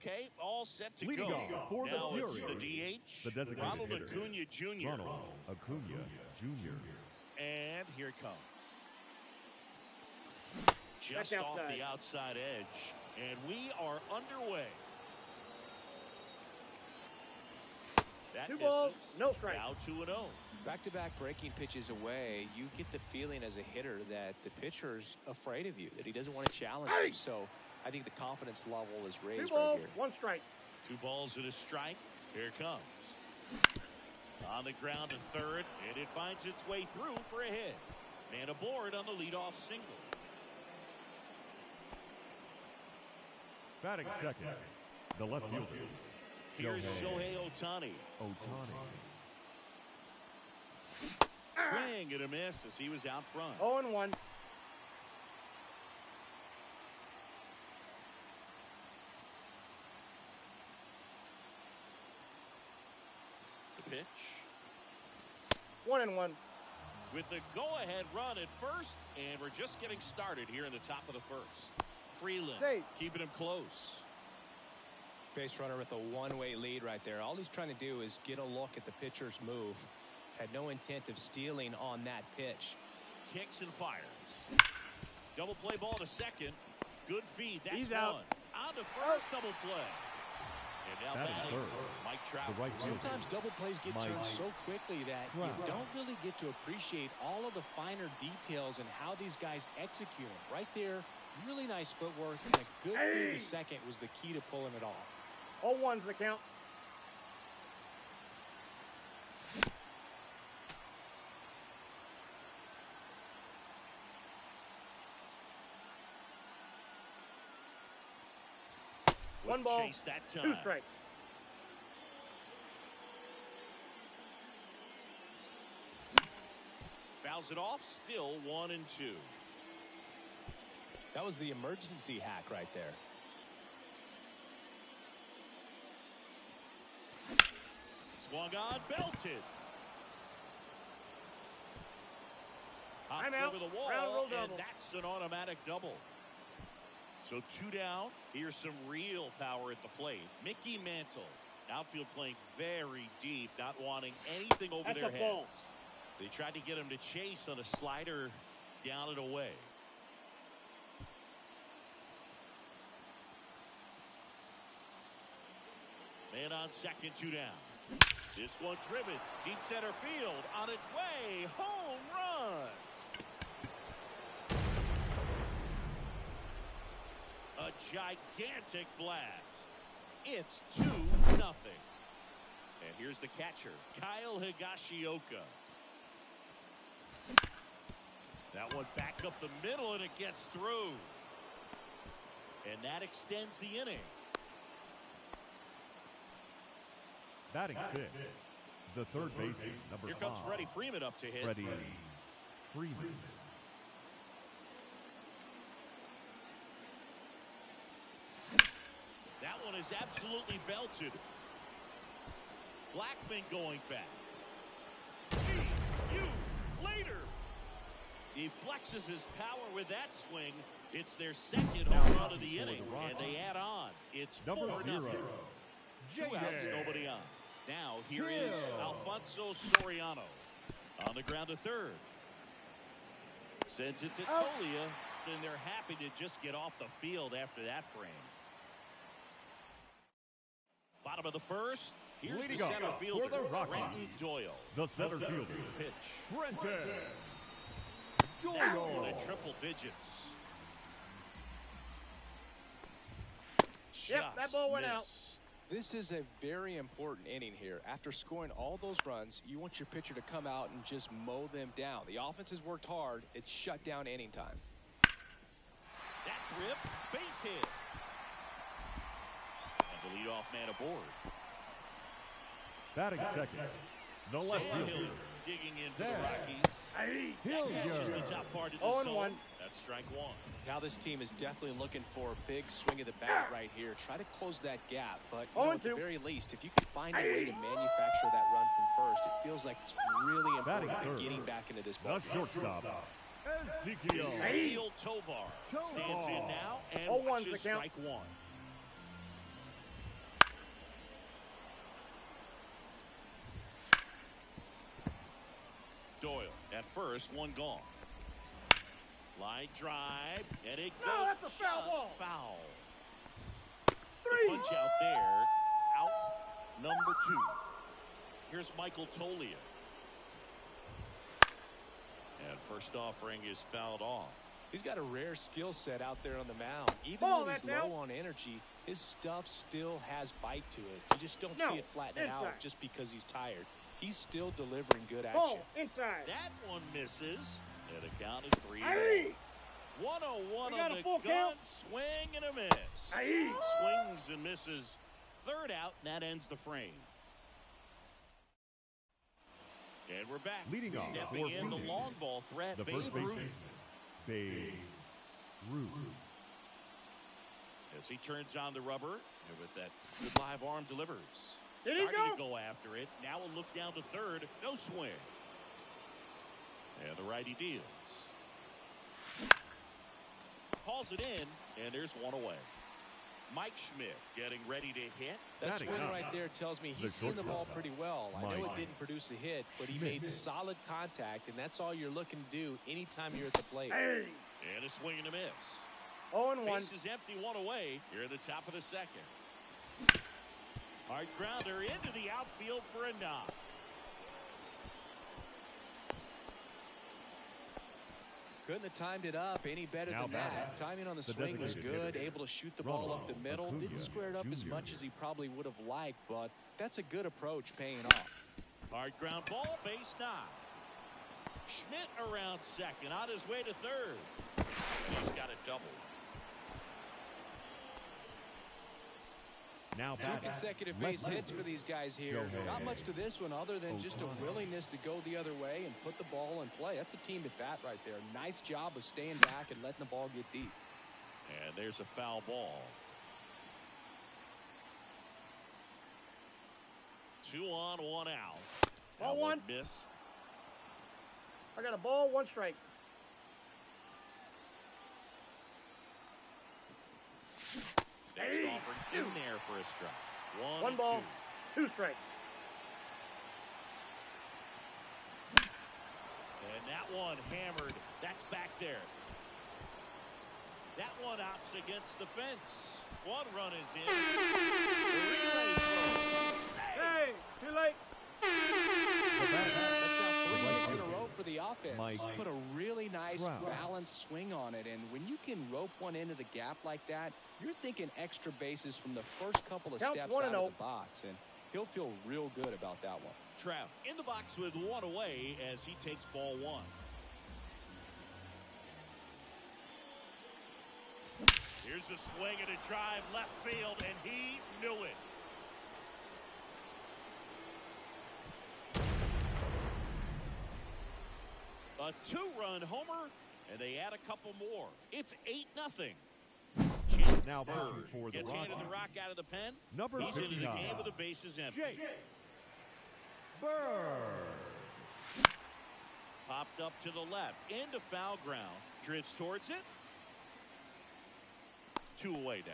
Okay, all set to Leading go. off for Now the it's Fury, the DH, the designated Ronald hitter, Acuna Jr. Ronald Acuna Jr. And here it comes. Just off the outside edge, and we are underway. That 2 balls, no strike. Now 2-0. Back-to-back breaking pitches away, you get the feeling as a hitter that the pitcher's afraid of you, that he doesn't want to challenge you. So I think the confidence level is raised 2 balls, right here. 1 strike. 2 balls and a strike. Here it comes. On the ground to third, and it finds its way through for a hit. Man aboard on the leadoff single. Batting second, the left fielder. Here's Shohei Ohtani. Swing and a miss as he was out front. 0-1. The pitch. 1-1. With the go-ahead run at first, and we're just getting started here in the top of the first. Freeland Safe. keeping him close. Base runner with a one-way lead right there. All he's trying to do is get a look at the pitcher's move. Had no intent of stealing on that pitch. Kicks and fires. Double play ball to second. Good feed. That's He's one. out. On to first, double play. And now Batting batting, third, Mike Trout. the right fielder. Sometimes double plays get Mike turned so quickly that you Trout. don't really get to appreciate all of the finer details and how these guys execute them. Right there, really nice footwork, and a good feed to second was the key to pulling it off. 0-1's the count. One ball, Chase that 2 time. strikes. Fouls it off. Still 1-2. That was the emergency hack right there. Swung on, belted. Hops I'm out. over the wall, Ground rule and double. that's an automatic double. So 2 down. Here's some real power at the plate. Mickey Mantle, outfield playing very deep, not wanting anything over That's their a ball. heads. They tried to get him to chase on a slider down and away. Man on second, 2 down. This one driven deep center field on its way. Home run. A gigantic blast. It's 2-0. And here's the catcher, Kyle Higashioka. That one back up the middle, and it gets through. And that extends the inning. Batting sixth, the third baseman, number 5. Here comes Freddie Freeman up to hit. Freddie Freeman. That one is absolutely belted. Blackman going back. See you later. He flexes his power with that swing. It's their second home run of the inning, and they add on. It's 4-0. 2 outs, nobody on. Now here is Alfonso Soriano on the ground to third. Sends it to Tolia, and they're happy to just get off the field after that frame. Bottom of the first. Here's Leading the off center for fielder, the Rockies, Brenton Doyle. The center fielder, Pitch. Brenton That one Doyle. at triple digits. Yep, that ball went out. This is a very important inning here. After scoring all those runs, you want your pitcher to come out and just mow them down. The offense has worked hard. It's shut down inning time. That's ripped. Base hit. And the leadoff man aboard. Batting second, the left Sam fielder, Hilliard digging in for the Sam Rockies. Catches the Hilliard. top part of the 0-1. zone. That's strike 1. Now this team is definitely looking for a big swing of the bat right here. Try to close that gap, but you know, at the very least, if you can find a way to manufacture that run from first, it feels like it's really important Batting to third, getting back into this the ball. shortstop, Ezekiel. Ezekiel, Tovar, stands in now and 0-1's the watches count. strike 1. 1-1. At first, one gone. Line drive, and it No, goes that's a foul ball. foul. Three. The punch out there. Out number 2. Here's Michael Tolia. And first offering is fouled off. He's got a rare skill set out there on the mound. Even Ball, when he's that's out. low on energy, his stuff still has bite to it. You just don't No, see it flatten out inside. just because he's tired. He's still delivering good action. Ball inside. That one misses. And the count is 3-1. Aye. 101 We got on a the full gun. count. Swing and a miss. Aye. Swings and misses. Third out, and that ends the frame. And we're back. Leading off Stepping for in the Phoenix, long ball threat, the Babe first Ruth. baseman, Babe Ruth. As he turns on the rubber, and with that good live arm delivers. Did he Starting go? to go after it. Now a look down to third. No swing. And the righty deals. Calls it in, and there's one away. Mike Schmidt getting ready to hit. That Batting swing up. right there tells me The he's seen the ball shortstop, pretty well. I know it Mike didn't produce a hit, but he Schmidt. made solid contact, and that's all you're looking to do anytime you're at the plate. Hey. And a swing and a miss. 0-1. Base is empty, one away. Here at the top of the second. Hard grounder into the outfield for a knock. Couldn't have timed it up any better Now than that. batting, Timing on the the swing was designated good, hitter, able to shoot the ball up the Ronald middle. Didn't Acuna square it up as Jr. much as he probably would have liked, but that's a good approach paying off. Hard ground ball, base knock. Schmidt around second, on his way to third. He's got a double. Now Two batting, consecutive base left hits for these guys here. Shohei Not much to this one other than just a Ohtani. willingness to go the other way and put the ball in play. That's a team at bat right there. Nice job of staying back and letting the ball get deep. And there's a foul ball. 2 on, 1 out. Ball That one. Missed. I got a ball, 1 strike. Next Hey. offering in there for a strike. 1 1 and ball, 2. 2 strikes. And that one hammered. That's back there. That one opts against the fence. 1 run is in. The relay throw. Hey, too late. That's now 3 Right hits in a fielder, row for the offense. Mike Put a really nice Trout. balanced swing on it, and when you can rope one into the gap like that, you're thinking extra bases from the first couple of Count steps 1 out and of 0. the box, and he'll feel real good about that one. Trout in the box with 1 away as he takes ball 1. Here's a swing and a drive left field, and he knew it. A 2-run homer, and they add a couple more. It's 8-0. Now batting for the Gets handed the Rockies, rock out of the pen. number He's into the 59, game with the bases empty. Jake Bird. Popped up to the left, into foul ground. Drifts towards it. 2 away now.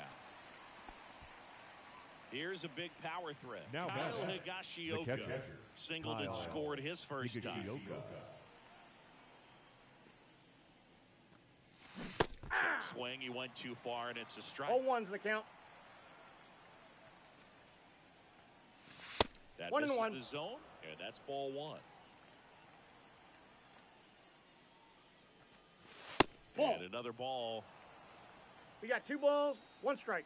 Here's a big power threat. Now Kyle batting, the Higashioka catcher, singled and Kyle scored his first time. Higashioka. Check swing, he went too far, and it's a strike. 0-1's the count. That 1 and misses 1. the zone, and that's ball 1. Ball. And another ball. We got 2 balls, 1 strike.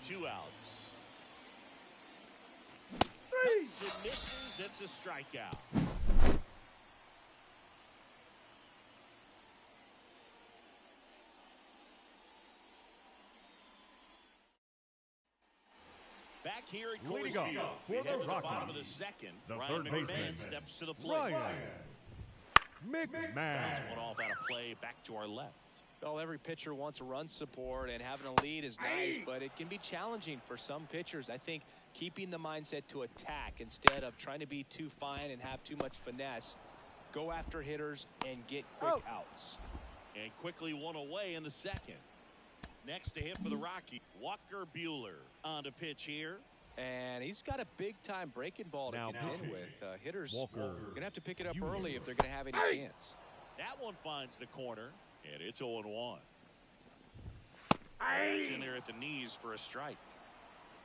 Two outs. 3. It misses, it's a strikeout. Back here at Coors Leading off Field, for we the head to the bottom Rockies, of the second. the Ryan third McMahon baseman, steps to the plate. Ryan Bounce McMahon. one off out of play, back to our left. Well, every pitcher wants a run support, and having a lead is nice, but it can be challenging for some pitchers. I think keeping the mindset to attack instead of trying to be too fine and have too much finesse, go after hitters and get quick outs. And quickly 1 away in the second. Next to hit for the Rockies, Walker Buehler on the pitch here. And he's got a big-time breaking ball to Now contend pitching. with. Hitters Walker going to have to pick it up Buehler. early if they're going to have any chance. That one finds the corner, and it's 0-1. That's in there at the knees for a strike.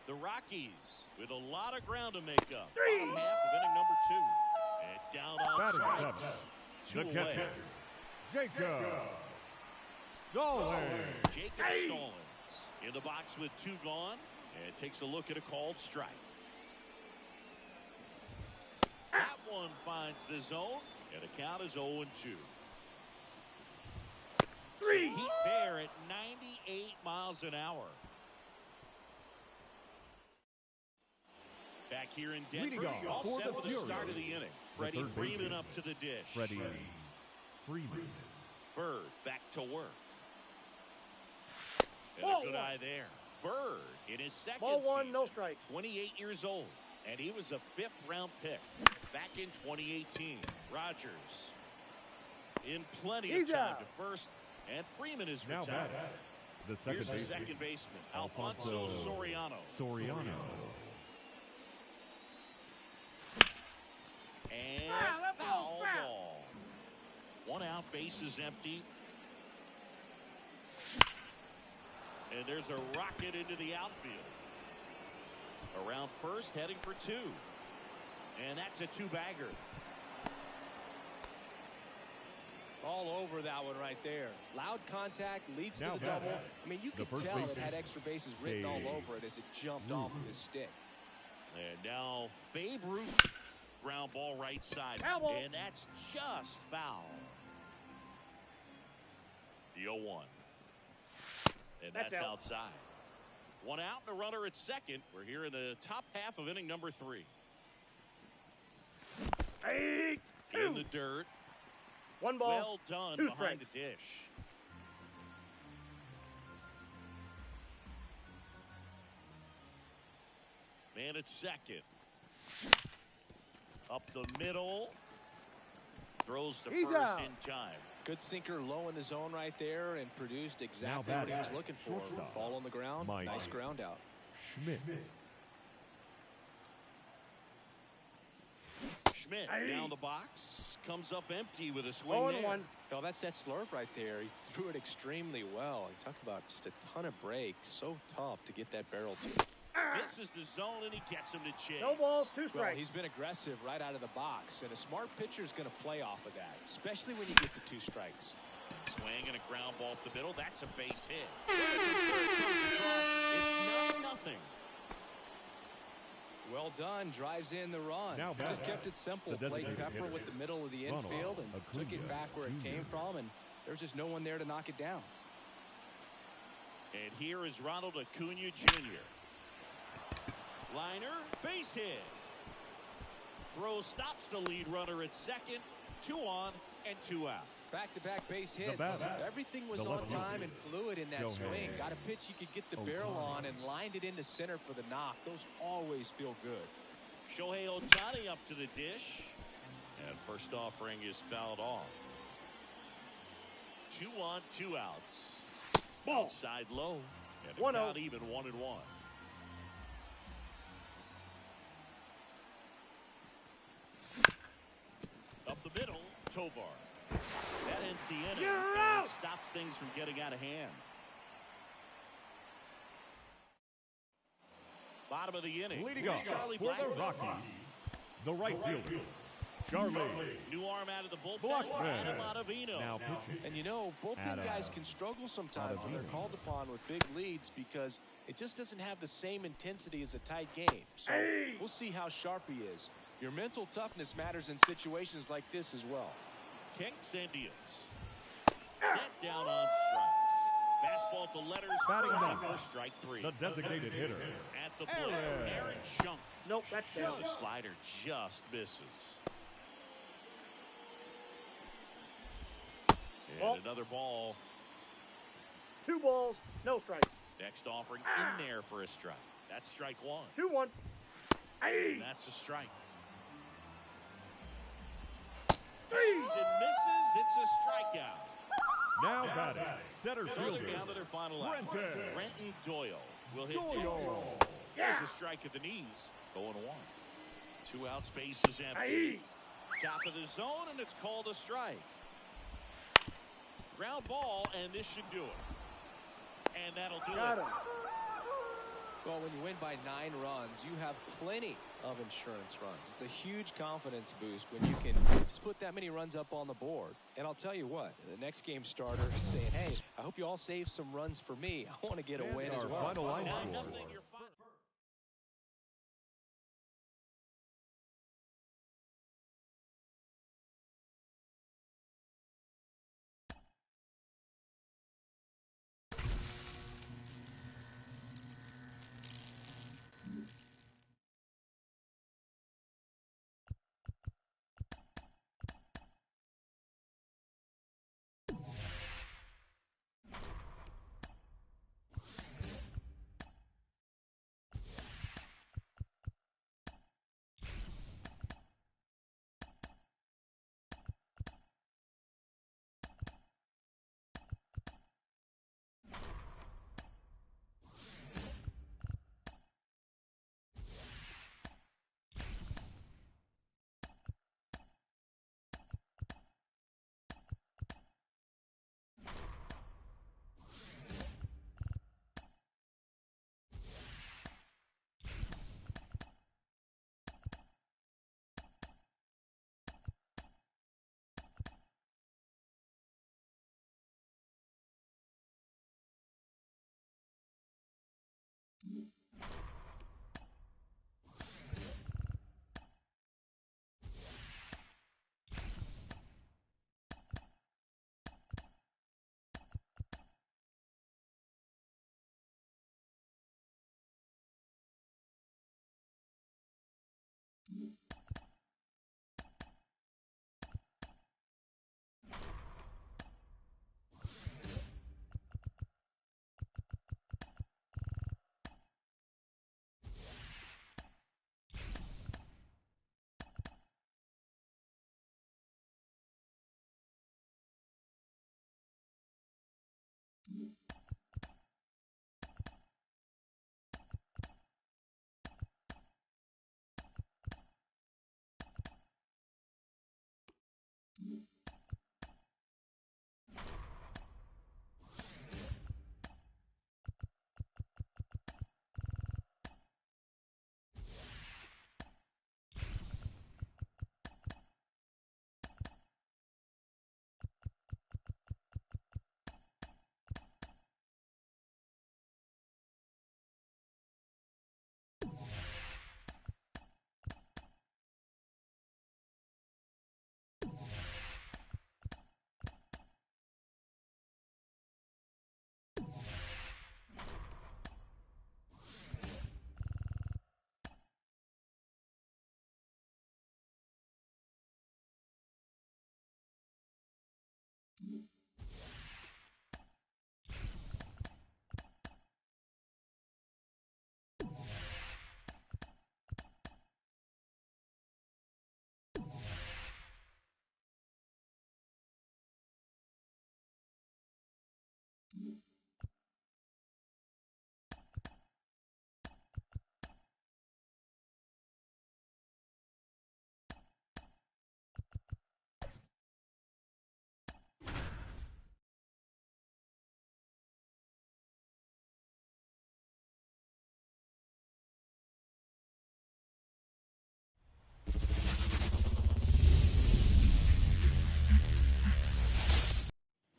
The Rockies with a lot of ground to make up. Bottom half of inning number 2. And down on Batting strikes. seventh, 2 the away. catcher, Jacob Stallings. Jacob Stallings in the box with 2 gone. And takes a look at a called strike. That one finds the zone. And the count is 0-2. Heat there at 98 miles an hour. Back here in Denver, Leading off all for set the for the Fury, start of the inning. the Freddie third Freeman baseman, up to the dish. Freddie Freeman. Bird back to work. And Ball a good one. eye there. Bird in his second Ball 1, season, no strike. 28 years old, and he was a 5th-round pick back in 2018. Rogers in plenty of He's time out. to first, and Freeman is Now retired. batting, the second Here's the baseman, second baseman, Alfonso Soriano. And that ball, foul foul. ball. 1 out, base is empty. And there's a rocket into the outfield. Around first, heading for 2. And that's a 2-bagger. All over that one right there. Loud contact leads Now to the batting, double. I mean, you the could first tell it baseman, had extra bases written all Babe over it as it jumped off of his stick. And now Babe Ruth. Ground ball right side. Foul ball. And that's just foul. The 0-1. And That's that's out. outside. 1 out and a runner at second. We're here in the top half of inning number 3. Hey, In 2. the dirt. 1 ball. Well done 2 behind strike. the dish. Man at second. Up the middle. Throws to He's first out. in time. Good sinker low in the zone right there and produced exactly Now what he was batting, looking for. shortstop, Ball on the ground. Mike Nice ground out. Schmidt. Schmidt Hey. down the box. Comes up empty with a swing there. 0-1. Oh, that's that slurve right there. He threw it extremely well. You talk about just a ton of breaks. So tough to get that barrel to. Misses the zone and he gets him to chase. No balls, 2 Well, strikes. he's been aggressive right out of the box, and a smart pitcher is going to play off of that, especially when you get to 2 strikes. Swing and a ground ball up the middle. That's a base hit. It's 9-0. Well done. Drives in the run. Now Just batting, kept it simple. the Played designated Pepper hitter, with the middle of the Ronald infield and took it Acuna back where it Jr. came from, and there's just no one there to knock it down. And here is Ronald Acuna Jr. Liner, base hit. Throw stops the lead runner at second. 2 on and 2 out. Back-to-back base hits. batter, Everything was the on left time fielder, and fluid in that Shohei swing. Got a pitch you could get the barrel Ohtani. on and lined it into center for the knock. Those always feel good. Shohei Ohtani up to the dish. And first offering is fouled off. 2 on, 2 outs. Ball. Outside low. And the 1-0. count even 1-1. Up the middle, Tovar. That ends the inning You're and out. stops things from getting out of hand. Bottom of the inning. Leading Here's off Charlie for the Blackmon. Rockies, the right fielder, Charlie New arm out of the bullpen. Blackmon. Adam Ottavino. Now pitching. And you know, bullpen Adam guys can struggle sometimes when they're Ottavino. called upon with big leads because it just doesn't have the same intensity as a tight game. So Hey. we'll see how sharp he is. Your mental toughness matters in situations like this as well. Kicks and deals. Set down on strikes. Fastball to letters. Batting Closing ninth, for strike 3. the designated hitter, At the plate, Aaron Schunk. Nope, that's down. The slider just misses. And Ball. another ball. 2 balls, no strikes. Next offering in there for a strike. That's strike 1. 2-1. Hey. And that's a strike. 3. And misses. It's a strikeout. Now batting, center So fielder. they're down to their final out. Brenton Doyle will hit Doyle. next. There's a strike at the knees. 0-1. 2 outs, base is empty. Top of the zone, and it's called a strike. Ground ball, and this should do it. And that'll do it. Well, when you win by 9 runs, you have plenty of insurance runs. It's a huge confidence boost when you can just put that many runs up on the board. And I'll tell you what, the next game starter is saying, hey, I hope you all save some runs for me. I want to get a win as well. Final line Now, score. nothing, your final.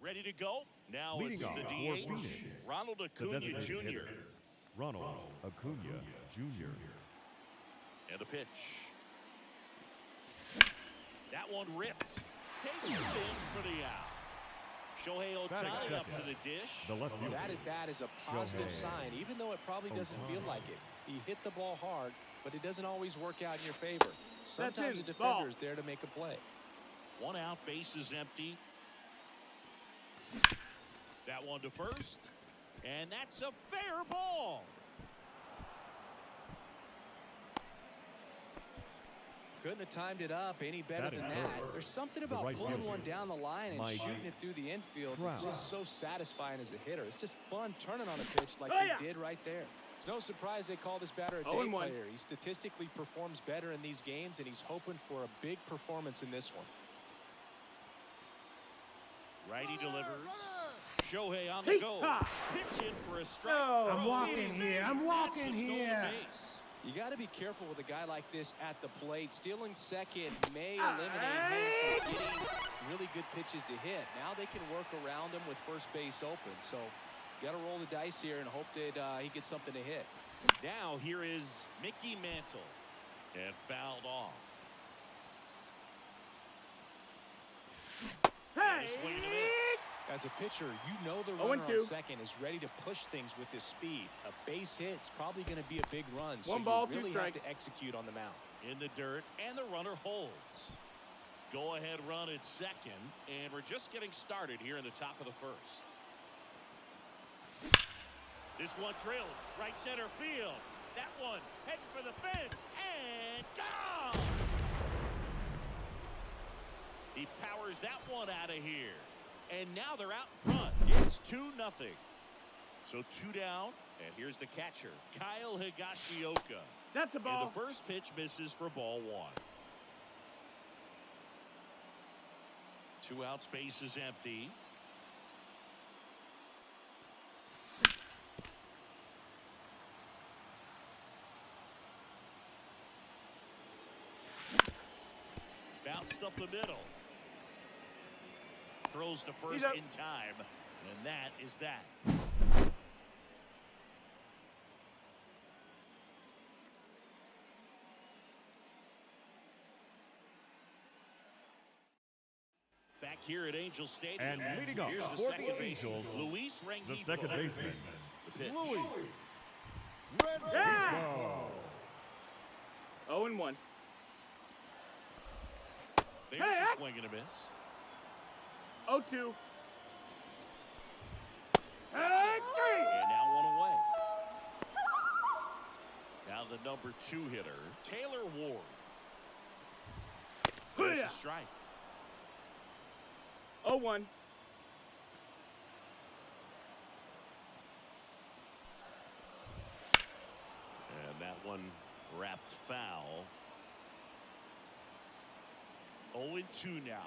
Ready to go? Now Leading it's off the for DH, Phoenix, Ronald the Acuna designated Jr. hitter, Ronald Acuna Jr. And a pitch. That one ripped. Takes it in for the out. Shohei Ohtani up to the dish. The left fielder. That at bat is a positive sign, even though it probably doesn't feel like it. He hit the ball hard, but it doesn't always work out in your favor. Sometimes the defender is there to make a play. 1 out, base is empty. That one to first, and that's a fair ball. Couldn't have timed it up any better than that. There's something about pulling one down the line and shooting it through the infield. It's just so satisfying as a hitter. It's just fun turning on a pitch like he did right there. It's no surprise they call this batter a day player. He statistically performs better in these games, and he's hoping for a big performance in this one. Righty delivers. Shohei on the go. Pitch in for a strike. I'm walking here. I'm walking here. You got to be careful with a guy like this at the plate. Stealing second may eliminate him from getting really good pitches to hit. Now they can work around him with first base open. So you got to roll the dice here and hope that he gets something to hit. Now here is Mickey Mantle. And fouled off. As a pitcher, you know the runner on second is ready to push things with his speed. A base hit's probably going to be a big run, so you really have to execute on the mound. In the dirt, and the runner holds. Go-ahead run at second, and we're just getting started here in the top of the first. This one trailed right center field. That one heading for the fence, and gone! He powers that one out of here. And now they're out front. It's 2-0. So 2 down, and here's the catcher, Kyle Higashioka. That's a ball. And the first pitch misses for ball 1. 2 out, space is empty. Bounced up the middle. Throws to first in time, and that is that. Back here at Angel Stadium. And leading up here's the for second the baseman, Angels, Luis Rengifo. the second baseman, The pitch. Luis Rengifo. 0-1. There's a swing and a miss. 0-2. And now 1 away. Now the number 2 hitter, Taylor Ward. There's a strike. 0-1. And that one wrapped foul. 0-2 now.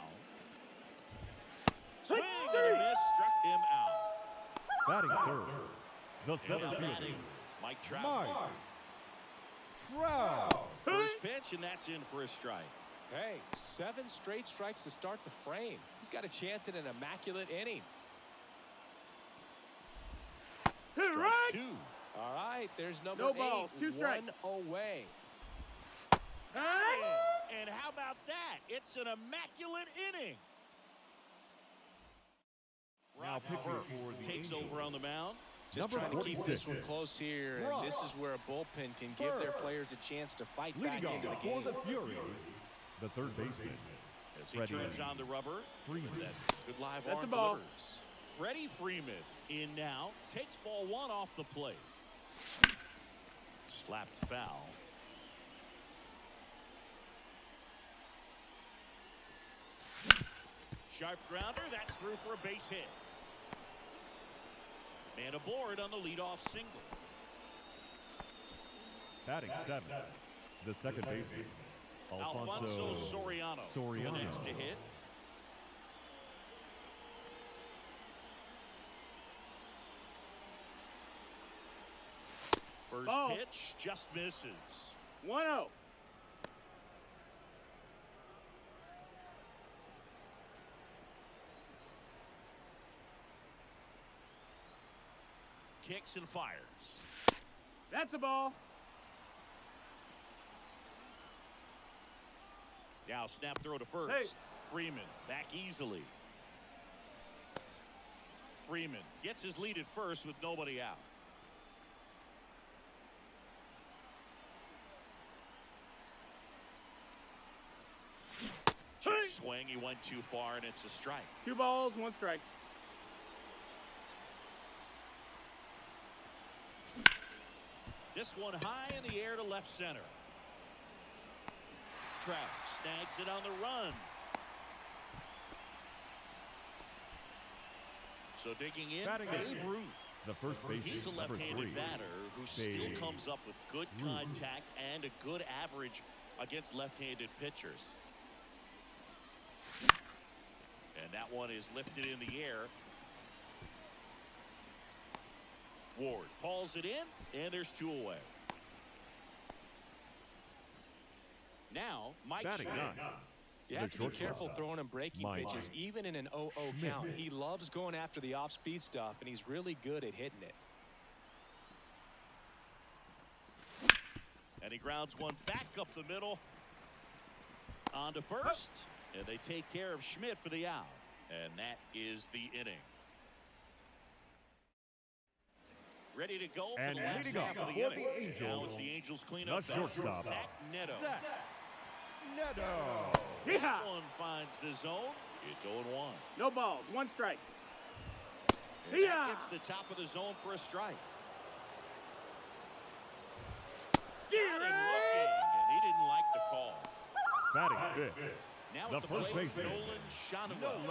Swing and a miss, struck him out. Batting third, the center And fielder, batting, Mike Trout. Mike Trout. First pitch, and that's in for a strike. Hey, 7 straight strikes to start the frame. He's got a chance at an immaculate inning. Strike 2. All right, there's number 8. balls, 2 strikes. 1 away. And how about that? It's an immaculate inning. Now Rob pitching Howard for the takes Angels, over on the mound. Just number trying to keep this 46. one close here, and this is where a bullpen can give their players a chance to fight back Leading into the up game. for the Fury, the third baseman, As he Freddie turns on the rubber. Freeman. Good live That's arm a ball. delivers. Freddie Freeman in now. Takes ball 1 off the plate. Slapped foul. Sharp grounder. That's through for a base hit. Man aboard on the leadoff single. Batting 7, the second baseman, Alfonso Soriano. The next to hit. First pitch just misses. 1-0. Kicks and fires. That's a ball. Now snap throw to first. Hey. Freeman back easily. Freeman gets his lead at first with nobody out. Check swing. He went too far, and it's a strike. 2 balls, 1 strike. This one high in the air to left center. track. Snags it on the run. So digging in, Batting Babe in. Ruth. The first baseman, He's a number left-handed 3. batter who still Babe comes up with good contact and a good average against left-handed pitchers. And that one is lifted in the air. Ward hauls it in, and there's 2 away. Now, Mike Batting Schmidt. 9. You have to be shortstop. careful throwing him breaking Mike pitches, even in an 0-0 count. He loves going after the off-speed stuff, and he's really good at hitting it. And he grounds one back up the middle. On to first. And they take care of Schmidt for the out. And that is the inning. Ready to go for And the last leading half off of the for inning. the Angels, Now it's the Angels cleanup. the shortstop, Zach Neto. Neto. Yeah. One finds the zone. It's 0-1. No balls. 1 strike. And Yeah. that gets the top of the zone for a strike. Got him looking, and he didn't like the call. Batting 5th. Now The at the first plate, baseman, Nolan Schanuel.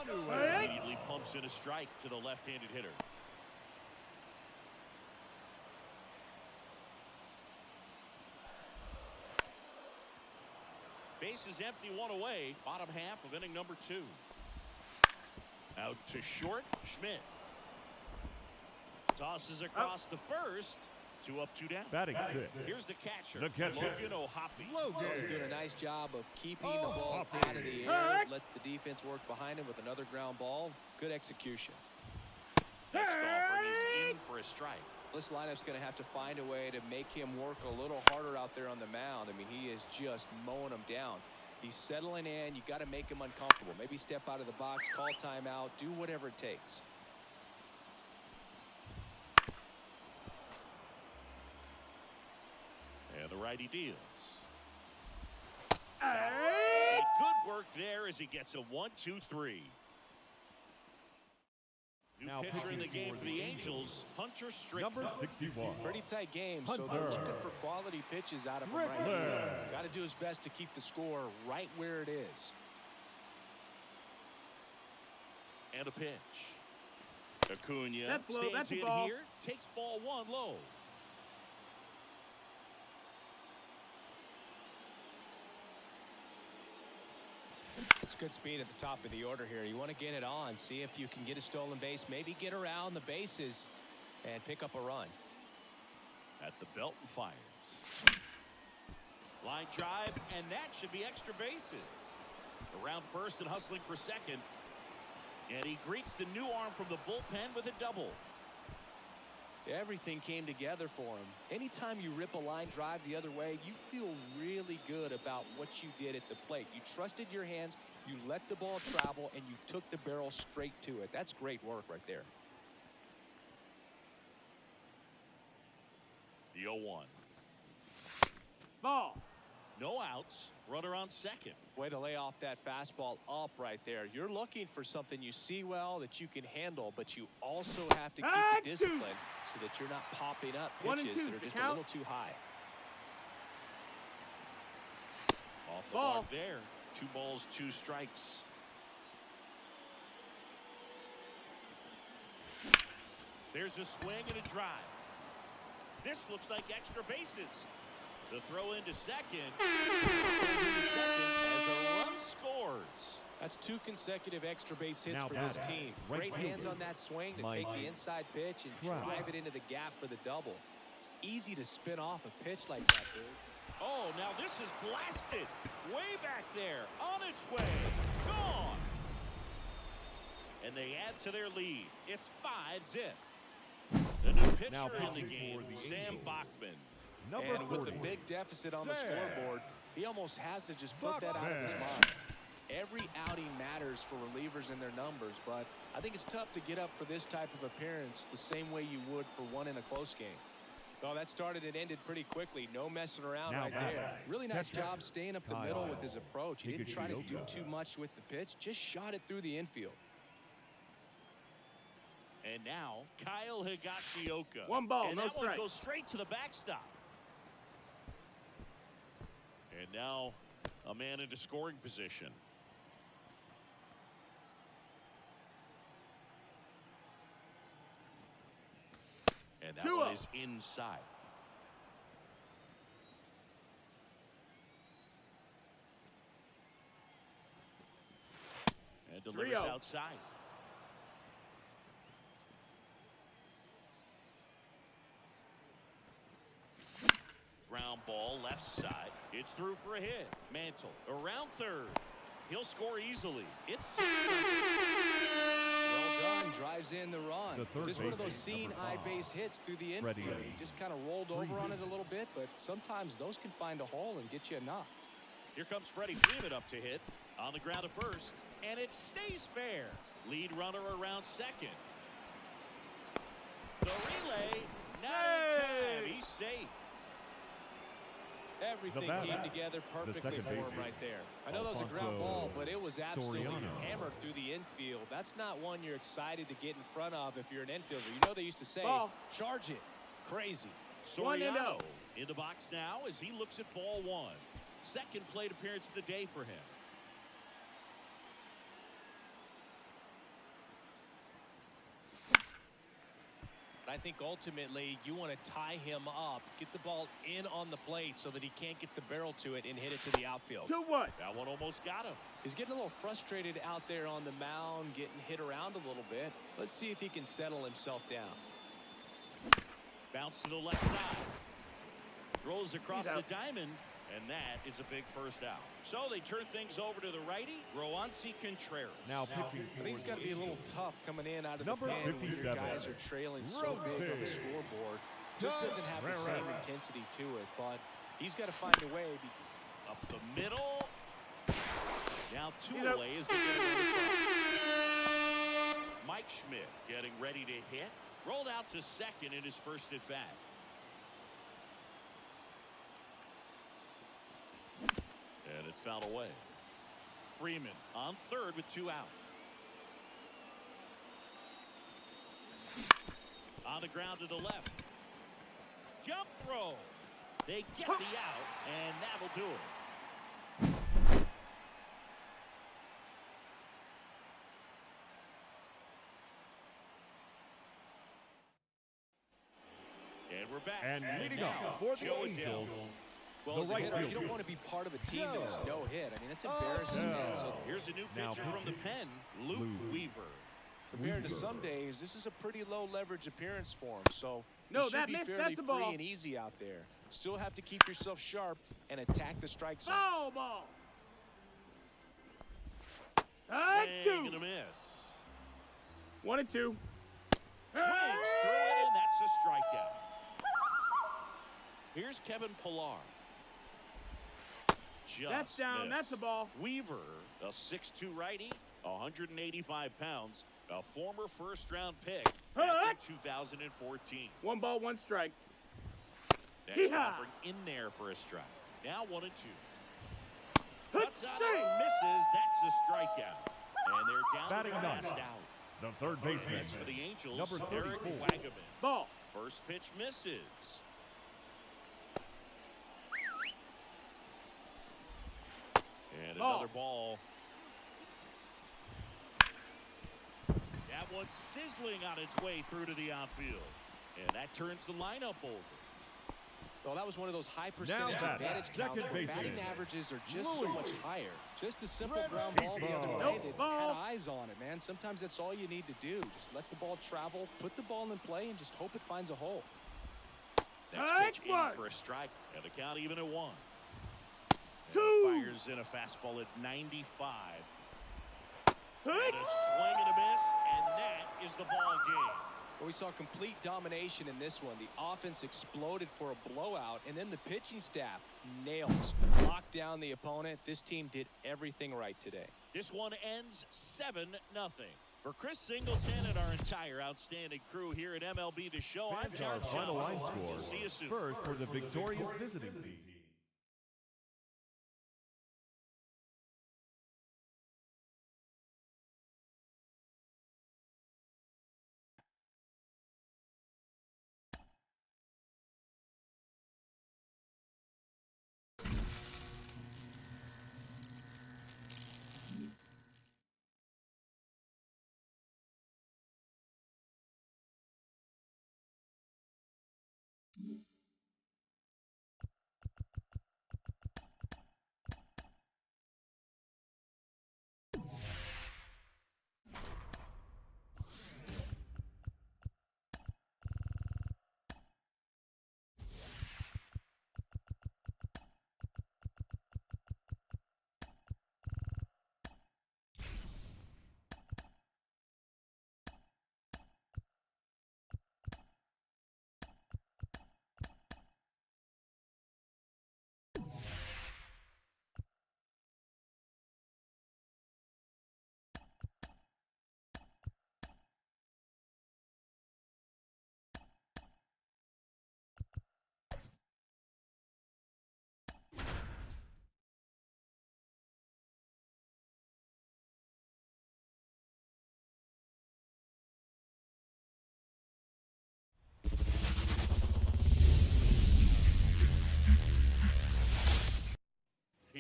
Nolan Immediately pumps in a strike to the left-handed hitter. Base is empty, 1 away. Bottom half of inning number 2. Out to short, Schmidt. Tosses across the first. 2 up, 2 down. Batting 6th. Here's the catcher, The catcher. Logan O'Hoppe. He's doing a nice job of keeping the ball Hoppy. out of the air. Lets the defense work behind him with another ground ball. Good execution. Next offering is in for a strike. This lineup's going to have to find a way to make him work a little harder out there on the mound. I mean, he is just mowing them down. He's settling in. You got to make him uncomfortable. Maybe step out of the box, call timeout, do whatever it takes. And the righty deals. Hey. And good work there as he gets a 1-2-3. New Now pitcher in the pitching game for for the the Angels, Hunter Strickland. Number 61. Pretty tight game, so they're Hunter. looking for quality pitches out of him right Strickland. here. Got to do his best to keep the score right where it is. And a pitch. Acuna That's low, stands that's a in ball. here, takes ball 1 low. It's good speed at the top of the order here. You want to get it on, see if you can get a stolen base, maybe get around the bases and pick up a run. At the belt and fires. Line drive, and that should be extra bases. Around first and hustling for second. And he greets the new arm from the bullpen with a double. Everything came together for him. Anytime you rip a line drive the other way, you feel really good about what you did at the plate. You trusted your hands, you let the ball travel, and you took the barrel straight to it. That's great work right there. The 0-1. Ball. No outs. Runner on second. Way to lay off that fastball up right there. You're looking for something you see well that you can handle, but you also have to keep the discipline so that you're not popping up 1 and pitches 2, that are the just a count. little too high. Off the Ball. mark there. 2 balls, 2 strikes. There's a swing and a drive. This looks like extra bases. The throw into second. As a run scores. That's 2 consecutive extra base hits Now for this batting, team. right Great hands fielder, on that swing to Mike take the inside pitch and Trout. drive it into the gap for the double. It's easy to spin off a pitch like that, dude. Oh, now this is blasted. Way back there. On its way. Gone. And they add to their lead. It's 5-zip. The new pitcher Now in the pitching game, for the Sam Angels. Bachman. Number And with 40. the big deficit on the Sam. scoreboard, he almost has to just put that out of his Bachman. mind. Every outing matters for relievers and their numbers, but I think it's tough to get up for this type of appearance the same way you would for one in a close game. Oh, that started and ended pretty quickly. No messing around Now right batting, there. Really nice catcher, job staying up the middle with his Kyle approach. He didn't try to do Higashioka. too much with the pitch, just shot it through the infield. And now, Kyle Higashioka. 1 ball, and no that one strike. goes straight to the backstop. And now a man into scoring position. And that 2-0. one is inside. And delivers 3-0. outside. Ground ball left side. It's through for a hit. Mantle around third. He'll score easily. It's Well done. Drives in the run. The third Just one of those baseman, seeing number eye 5. base hits through the Ready. infield. He just kind of rolled over on it a little bit, but sometimes those can find a hole and get you a knock. Here comes Freddie Freeman up to hit. On the ground at first. And it stays fair. Lead runner around second. The relay. Not in time. He's safe. Everything batter, came together perfectly second for him baseman, right there. I know that was a ground Alfonso ball, but it was absolutely Soriano. hammered through the infield. That's not one you're excited to get in front of if you're an infielder. You know they used to say, Ball. charge it. Crazy. 1-0. Soriano in the box now as he looks at ball one. Second plate appearance of the day for him. I think ultimately you want to tie him up, get the ball in on the plate so that he can't get the barrel to it and hit it to the outfield. 2-1. That one almost got him. He's getting a little frustrated out there on the mound, getting hit around a little bit. Let's see if he can settle himself down. Bounce to the left side. Throws across He's the out. diamond. And that is a big first out. So they turn things over to the righty, Roansy Contreras. Now pitching. I think it's got to be a little tough coming in out of Number the pen when your 57. guys are trailing so big on the scoreboard. Just doesn't have the same intensity to it, but he's got to find a way. Up the middle. Now two He's out. away as they get another. Mike Schmidt getting ready to hit. Rolled out to second in his first at bat. And it's fouled away. Freeman on third with 2 out. On the ground to the left. Jump throw. They get the out, and that'll do it. And we're back. And leading now, up for the Joe Angels, Adele. Well, the as a right hitter, you fielder. don't want to be part of a team that is no hit. I mean, it's embarrassing. Yeah. Man. So Here's a new Now pitcher from the pitching. pen, Luke Luke Weaver. compared to some days, this is a pretty low leverage appearance for him. So No, it should that be missed. fairly That's a ball. free and easy out there. Still have to keep yourself sharp and attack the strike zone. Foul ball. Swing and a miss. 1-2. Swings through it, and that's a strikeout. Here's Kevin Pillar. Just That's down. That's a missed. ball. Weaver, a 6'2 righty, 185 pounds, a former first-round pick back in 2014. 1 ball, 1 strike. Next Yeehaw. offering in there for a strike. Now 1-2. Cuts on it, misses. That's a strikeout. And they're down Batting to the last ninth. out. the third baseman, Next for the Angels, number Eric 34. Wagaman. Ball. First pitch misses. And Ball. another ball. That one's sizzling on its way through to the outfield. And that turns the lineup over. Well, that was one of those high percentage batting, advantage counts second where baseman, batting averages are just so much higher. Just a simple Red ground ball the other way Nope, that ball. had eyes on it, man. Sometimes that's all you need to do. Just let the ball travel, put the ball in play, and just hope it finds a hole. Next pitch in one. for a strike. And the count even at 1. And 2. fires in a fastball at 95. Hit. And a swing and a miss, and that is the ball game. Well, we saw complete domination in this one. The offense exploded for a blowout, and then the pitching staff nails, locked down the opponent. This team did everything right today. This one ends 7-0. For Chris Singleton and our entire outstanding crew here at MLB The Show, I'm Fans John our final Schaller. line We'll score. see you soon. First for the victorious visiting team.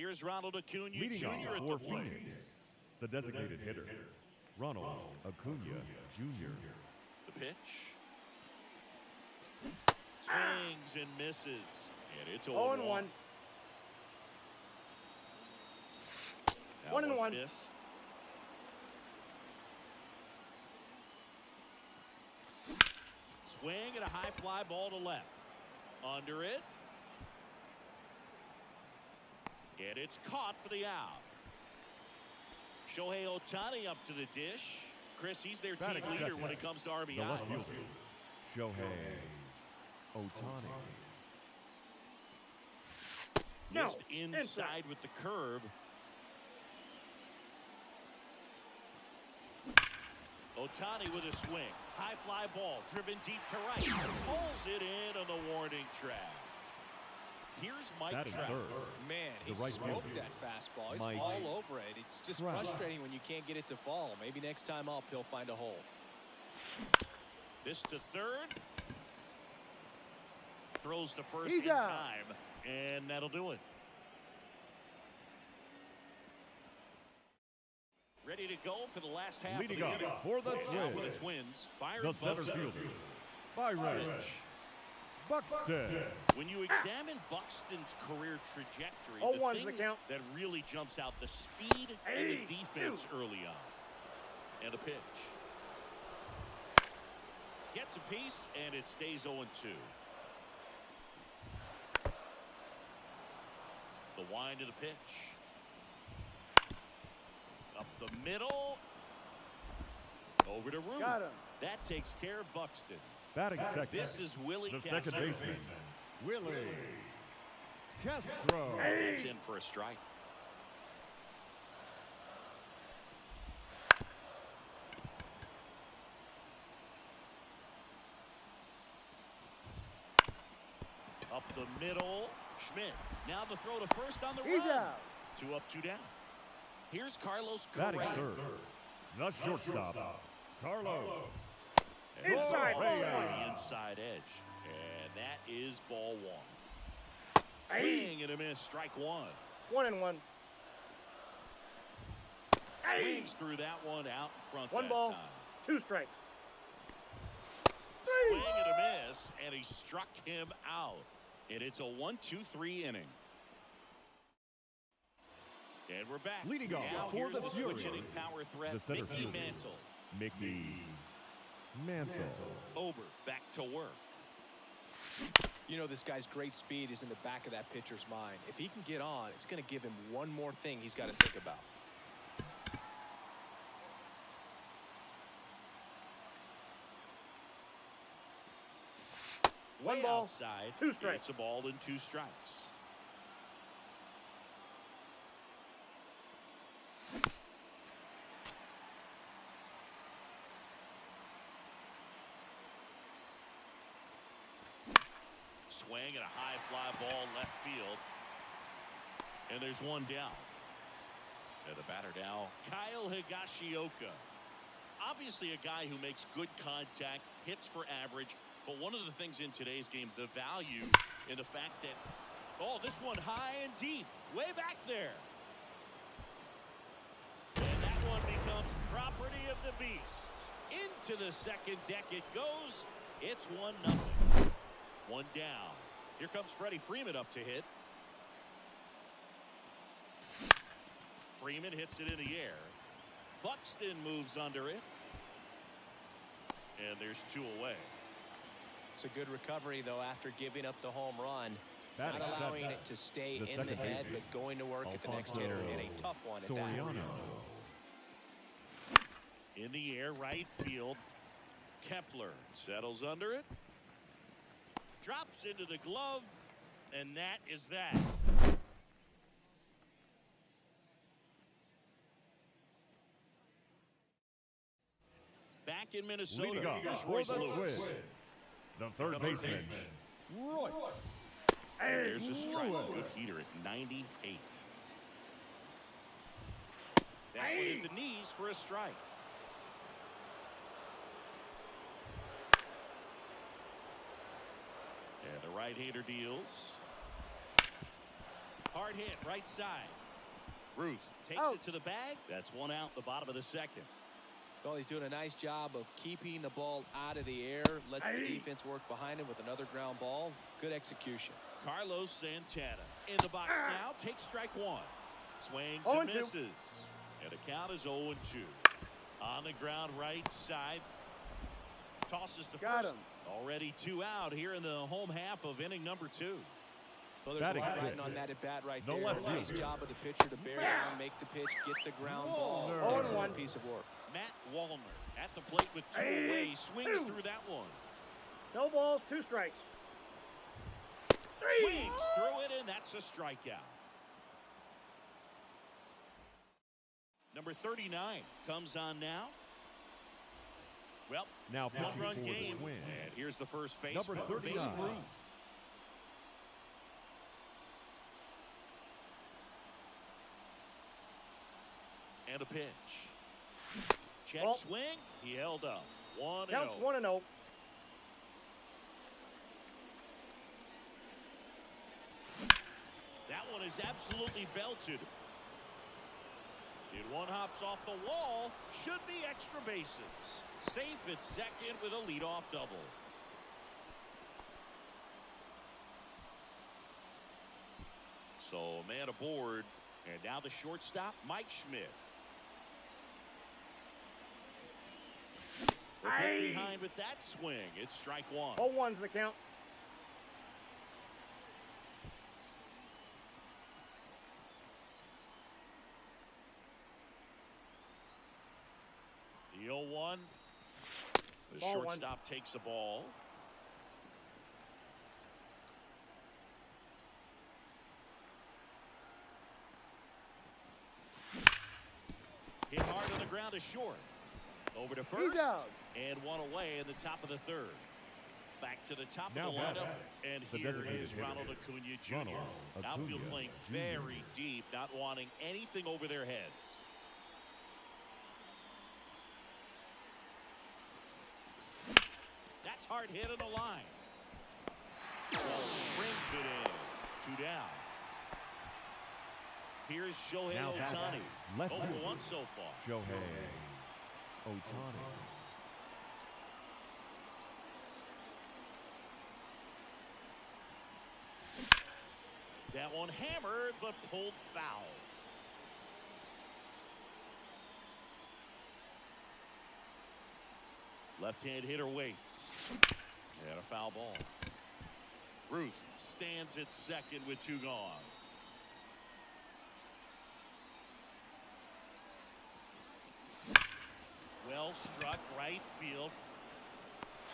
Here's Ronald Acuna Leading Jr. off at for the plate. Phoenix, the designated hitter, Ronald Acuna Jr. The pitch. Swings and misses. And it's 0-1. 0-1. That 1-1. missed. Swing and a high fly ball to left. Under it. And it's caught for the out. Shohei Ohtani up to the dish. Chris, he's their team Batting leader second, when it comes to the left RBI. fielder, Shohei Ohtani. Missed inside with the curve. Ohtani with a swing. High fly ball driven deep to right. Pulls it in on the warning track. Here's Mike Batting Trout. third, Man, he the right smoked fielder, that fastball. He's Mike all over it. It's just Trout. frustrating when you can't get it to fall. Maybe next time up, he'll find a hole. This to third. Throws to first He's in out. time. And that'll do it. Ready to go for the last half leading of off the inning. for the Now for the Twins, Twins. the Byron center Buxton. fielder, Byron Buxton. When you examine Buxton's career trajectory, 0-1's the the thing count. that really jumps out, the speed and the defense early on. And a pitch. Gets a piece, and it stays 0-2. The wind of the pitch. Up the middle. Over to Root. Got him. That takes care of Buxton. Batting second, This is Willie the Castro. second baseman, Willie Castro. That's in for a strike. Up the middle. Schmidt. Now the throw to first on the He's run. out. 2 up, 2 down. Here's Carlos Batting Correa. third, the shortstop, Carlos Inside Correa. ball The inside edge. And that is ball 1. Swing and a miss. Strike 1. 1-1. Swings through that one out in front. 1 that ball, time. 2 strikes. Swing and a miss, and he struck him out. And it's a 1-2-3 inning. And we're back. Leading off now for here's the the switch Fury, hitting power threat, the center Mickey fielder, Mantle. Mickey Mantle. Ober back to work. You know, this guy's great speed is in the back of that pitcher's mind. If he can get on, it's going to give him one more thing he's got to think about. One Way ball, outside. 2 strikes. It's a ball and 2 strikes. Swing and a high fly ball left field. And there's 1 down. And the batter now, Kyle Higashioka. Obviously a guy who makes good contact, hits for average. But one of the things in today's game, the value in the fact that, oh, this one high and deep, way back there. And that one becomes property of the beast. Into the second deck it goes. It's 1-0. 1 down. Here comes Freddie Freeman up to hit. Freeman hits it in the air. Buxton moves under it. And there's 2 away. It's a good recovery, though, after giving up the home run. Batting Not allowing second, it to stay the in the second head, baseman, but going to work at the next hitter in a tough one at that. Soriano. In the air, right field. Kepler settles under it. Drops into the glove. And that is that. Back in Minnesota, Leading off here's for Royce the Lewis. Twins, the third baseman, Royce. There's a strike. Good heater at 98. That one hit the knees for a strike. And the right-hander deals. Hard hit, right side. Ruth takes Out. it to the bag. That's one out the bottom of the second. Well, he's doing a nice job of keeping the ball out of the air. Lets the defense work behind him with another ground ball. Good execution. Carlos Santana in the box now. Takes strike one. Swings and 0-2. misses. And the count is 0-2. On the ground right side. Tosses to Got first. him. Already 2 out here in the home half of inning number 2. Well, there's Batting a lot six. riding on that at bat right The there. left Nice fielder. job of the pitcher to bear down, make the pitch, get the ground ball. Wallner. Excellent 0-1. piece of work. Matt Wallner at the plate with 2 away. Swings through that one. No balls, 2 strikes. Swings through it, and that's a strikeout. Number 39 comes on now. Well, Now pitching one-run for the game. Twins. And here's the first baseman, Number Babe 39. Ruth. And a pitch. Check Ball. swing. He held up. 1-0. Counts 1-0. That one is absolutely belted. It one hops off the wall. Should be extra bases. Safe at second with a leadoff double. So a man aboard. And now the shortstop, Mike Schmidt. We're put behind with that swing. It's strike one. 0-1's the count. The 0-1. The Ball one. shortstop takes the ball. Hit hard on the ground to short. Over to first. He's out. And one away in the top of the third. Back to the top Now of the lineup. batting, And the here designated is hitter, Ronald Acuna Jr. Ronald Outfield Acuna playing Jr. very deep, not wanting anything over their heads. That's hard hit on the line. Brings it in. 2 down. Here's Shohei Now batting, Ohtani. left 0 fielder, for 1 so far. Shohei Ohtani. That one hammered, but pulled foul. Left-hand hitter waits. And a foul ball. Ruth stands at second with 2 gone. Well struck right field.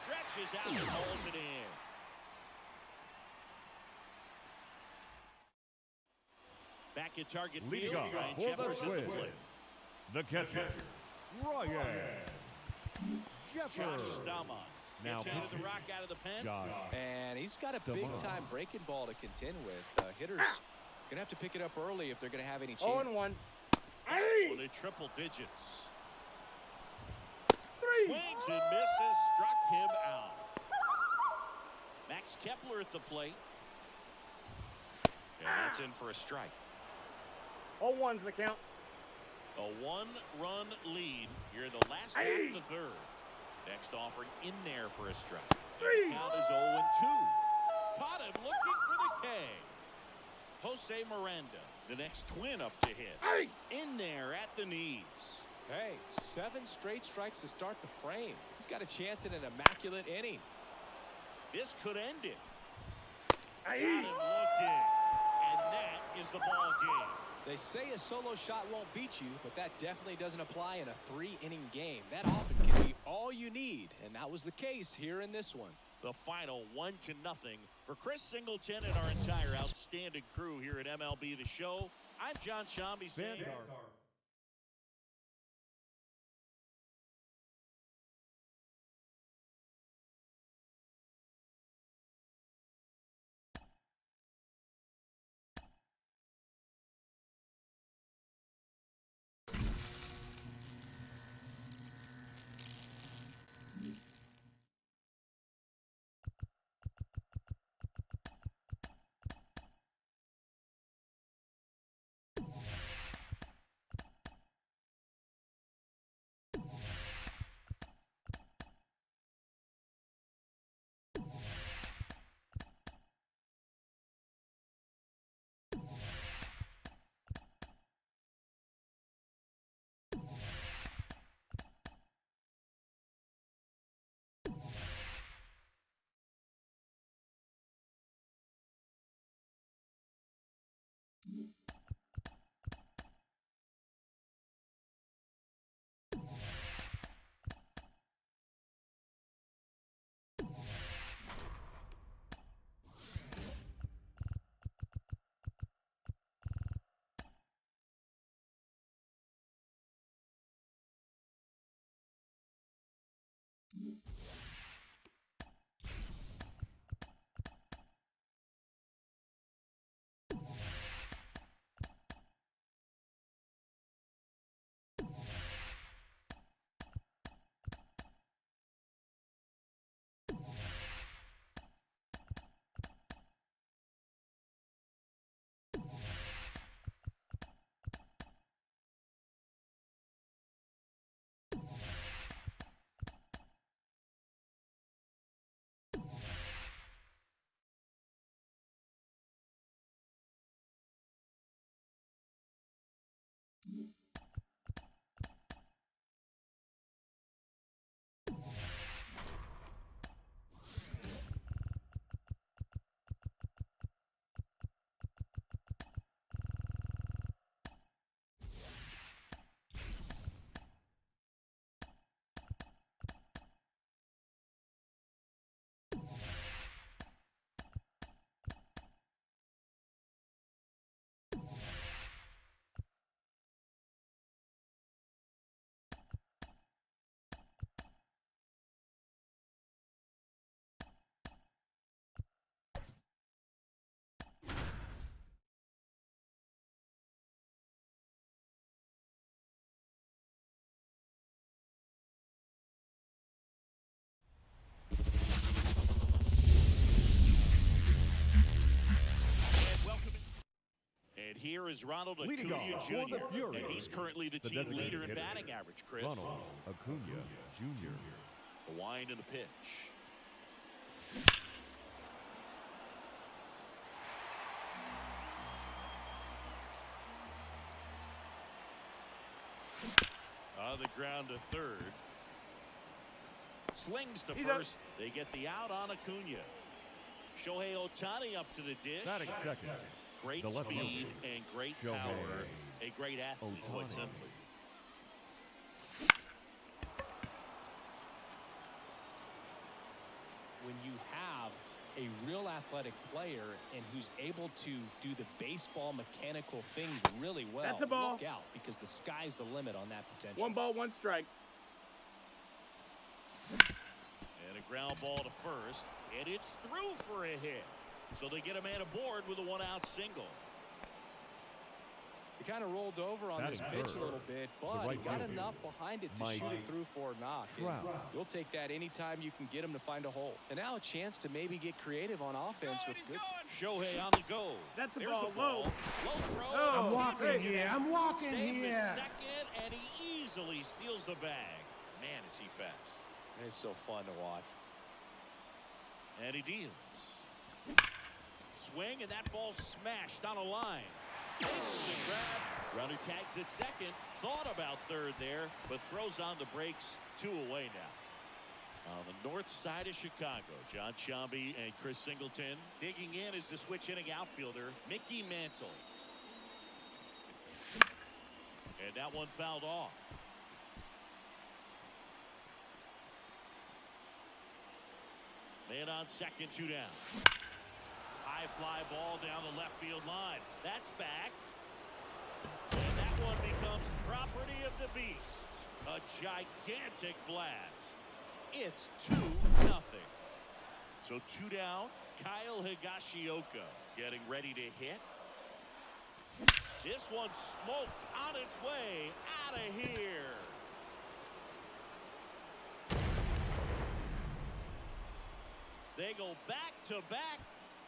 Stretches out and hauls it in. Back at target Leading field, off Ryan for the Jefferson at the Twins, plate. the catcher, Ryan Josh Jefferson. Staumont Now gets handed the pitching, rock out of the pen. Josh. And he's got a Come on. big-time breaking ball to contend with. Hitters going to have to pick it up early if they're going to have any chance. 0-1. Well, in triple digits. 3. Swings and misses, struck him out. Max Kepler at the plate. And that's in for a strike. 0-1's the count. A 1-run lead here in the last half of the third. Next offering in there for a strike. And the count is 0-2. Caught him looking for the K. Jose Miranda, the next twin up to hit. In there at the knees. Hey, 7 straight strikes to start the frame. He's got a chance at an immaculate inning. This could end it. Got him looking. And that is the ball game. They say a solo shot won't beat you, but that definitely doesn't apply in a 3-inning game. That often can be all you need, and that was the case here in this one. The final 1-0 for Chris Singleton and our entire outstanding crew here at MLB The Show. I'm John Shambi saying... Vanguard. here is Ronald Leading Acuna off for the Jr., Fury, and he's currently the team designated leader in hitter, batting average, Chris. Ronald Acuna Jr. The wind and the pitch. On the ground to third. Slings to He's first. They get the out on Acuna. Shohei Ohtani up to the dish. Batting second, Great the left speed fielder, and great Shohei power. A great athlete, quite Ohtani. simply. When you have a real athletic player and who's able to do the baseball mechanical things really well, That's a ball. look out, because the sky's the limit on that potential. 1 ball, 1 strike. And a ground ball to first. And it's through for a hit. So they get a man aboard with a 1-out single. He kind of rolled over on this Batting pitch a third, little bit, the but right he got fielder, enough behind it to Mike shoot it through for a knock. And Trout. you'll take that anytime you can get him to find a hole. And now a chance to maybe get creative on offense with good. Shohei on the go. That's a There's ball the low. Low throw. Oh, I'm walking here. I'm walking Save here. at second, and he easily steals the bag. Man, is he fast. It's so fun to watch. And he deals. Swing, and that ball smashed on a line. The grab. Runner tags at second. Thought about third there, but throws on the brakes. 2 away now. On the north side of Chicago, John Sciambi and Chris Singleton. Digging in is the switch hitting outfielder, Mickey Mantle. And that one fouled off. Man on second, 2 down. High fly ball down the left field line. That's back. And that one becomes property of the beast. A gigantic blast. It's 2-0. So 2 down. Kyle Higashioka getting ready to hit. This one smoked on its way out of here. They go back to back.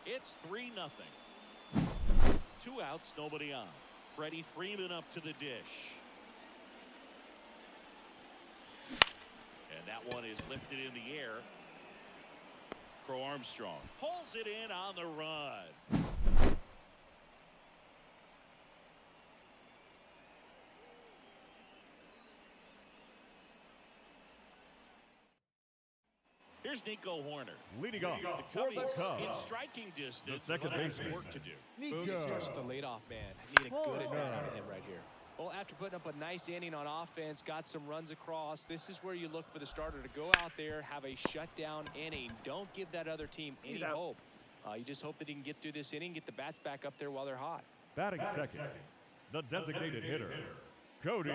It's 3-0. 2 outs, nobody on. Freddie Freeman up to the dish. And that one is lifted in the air. Crow Armstrong pulls it in on the run. Here's Nico Horner. Leading off The for the Cubbies in Cubs, striking distance. The second but has baseman, work to do. Boogie starts with the leadoff man. Need a good at bat out of him right here. Well, after putting up a nice inning on offense, got some runs across, this is where you look for the starter to go out there, have a shutdown inning. Don't give that other team any hope. You just hope that he can get through this inning, get the bats back up there while they're hot. Batting second, the designated hitter, Cody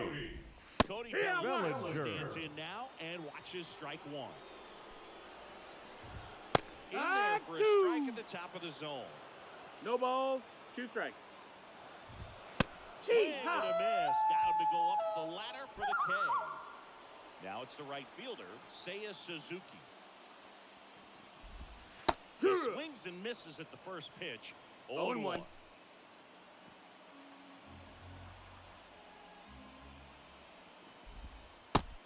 Bellinger Bellinger. stands in now and watches strike 1. In there for a strike at the top of the zone. No balls, 2 strikes. Swing and a miss. Got him to go up the ladder for the K. Now it's the right fielder, Seiya Suzuki. He swings and misses at the first pitch. 0-1.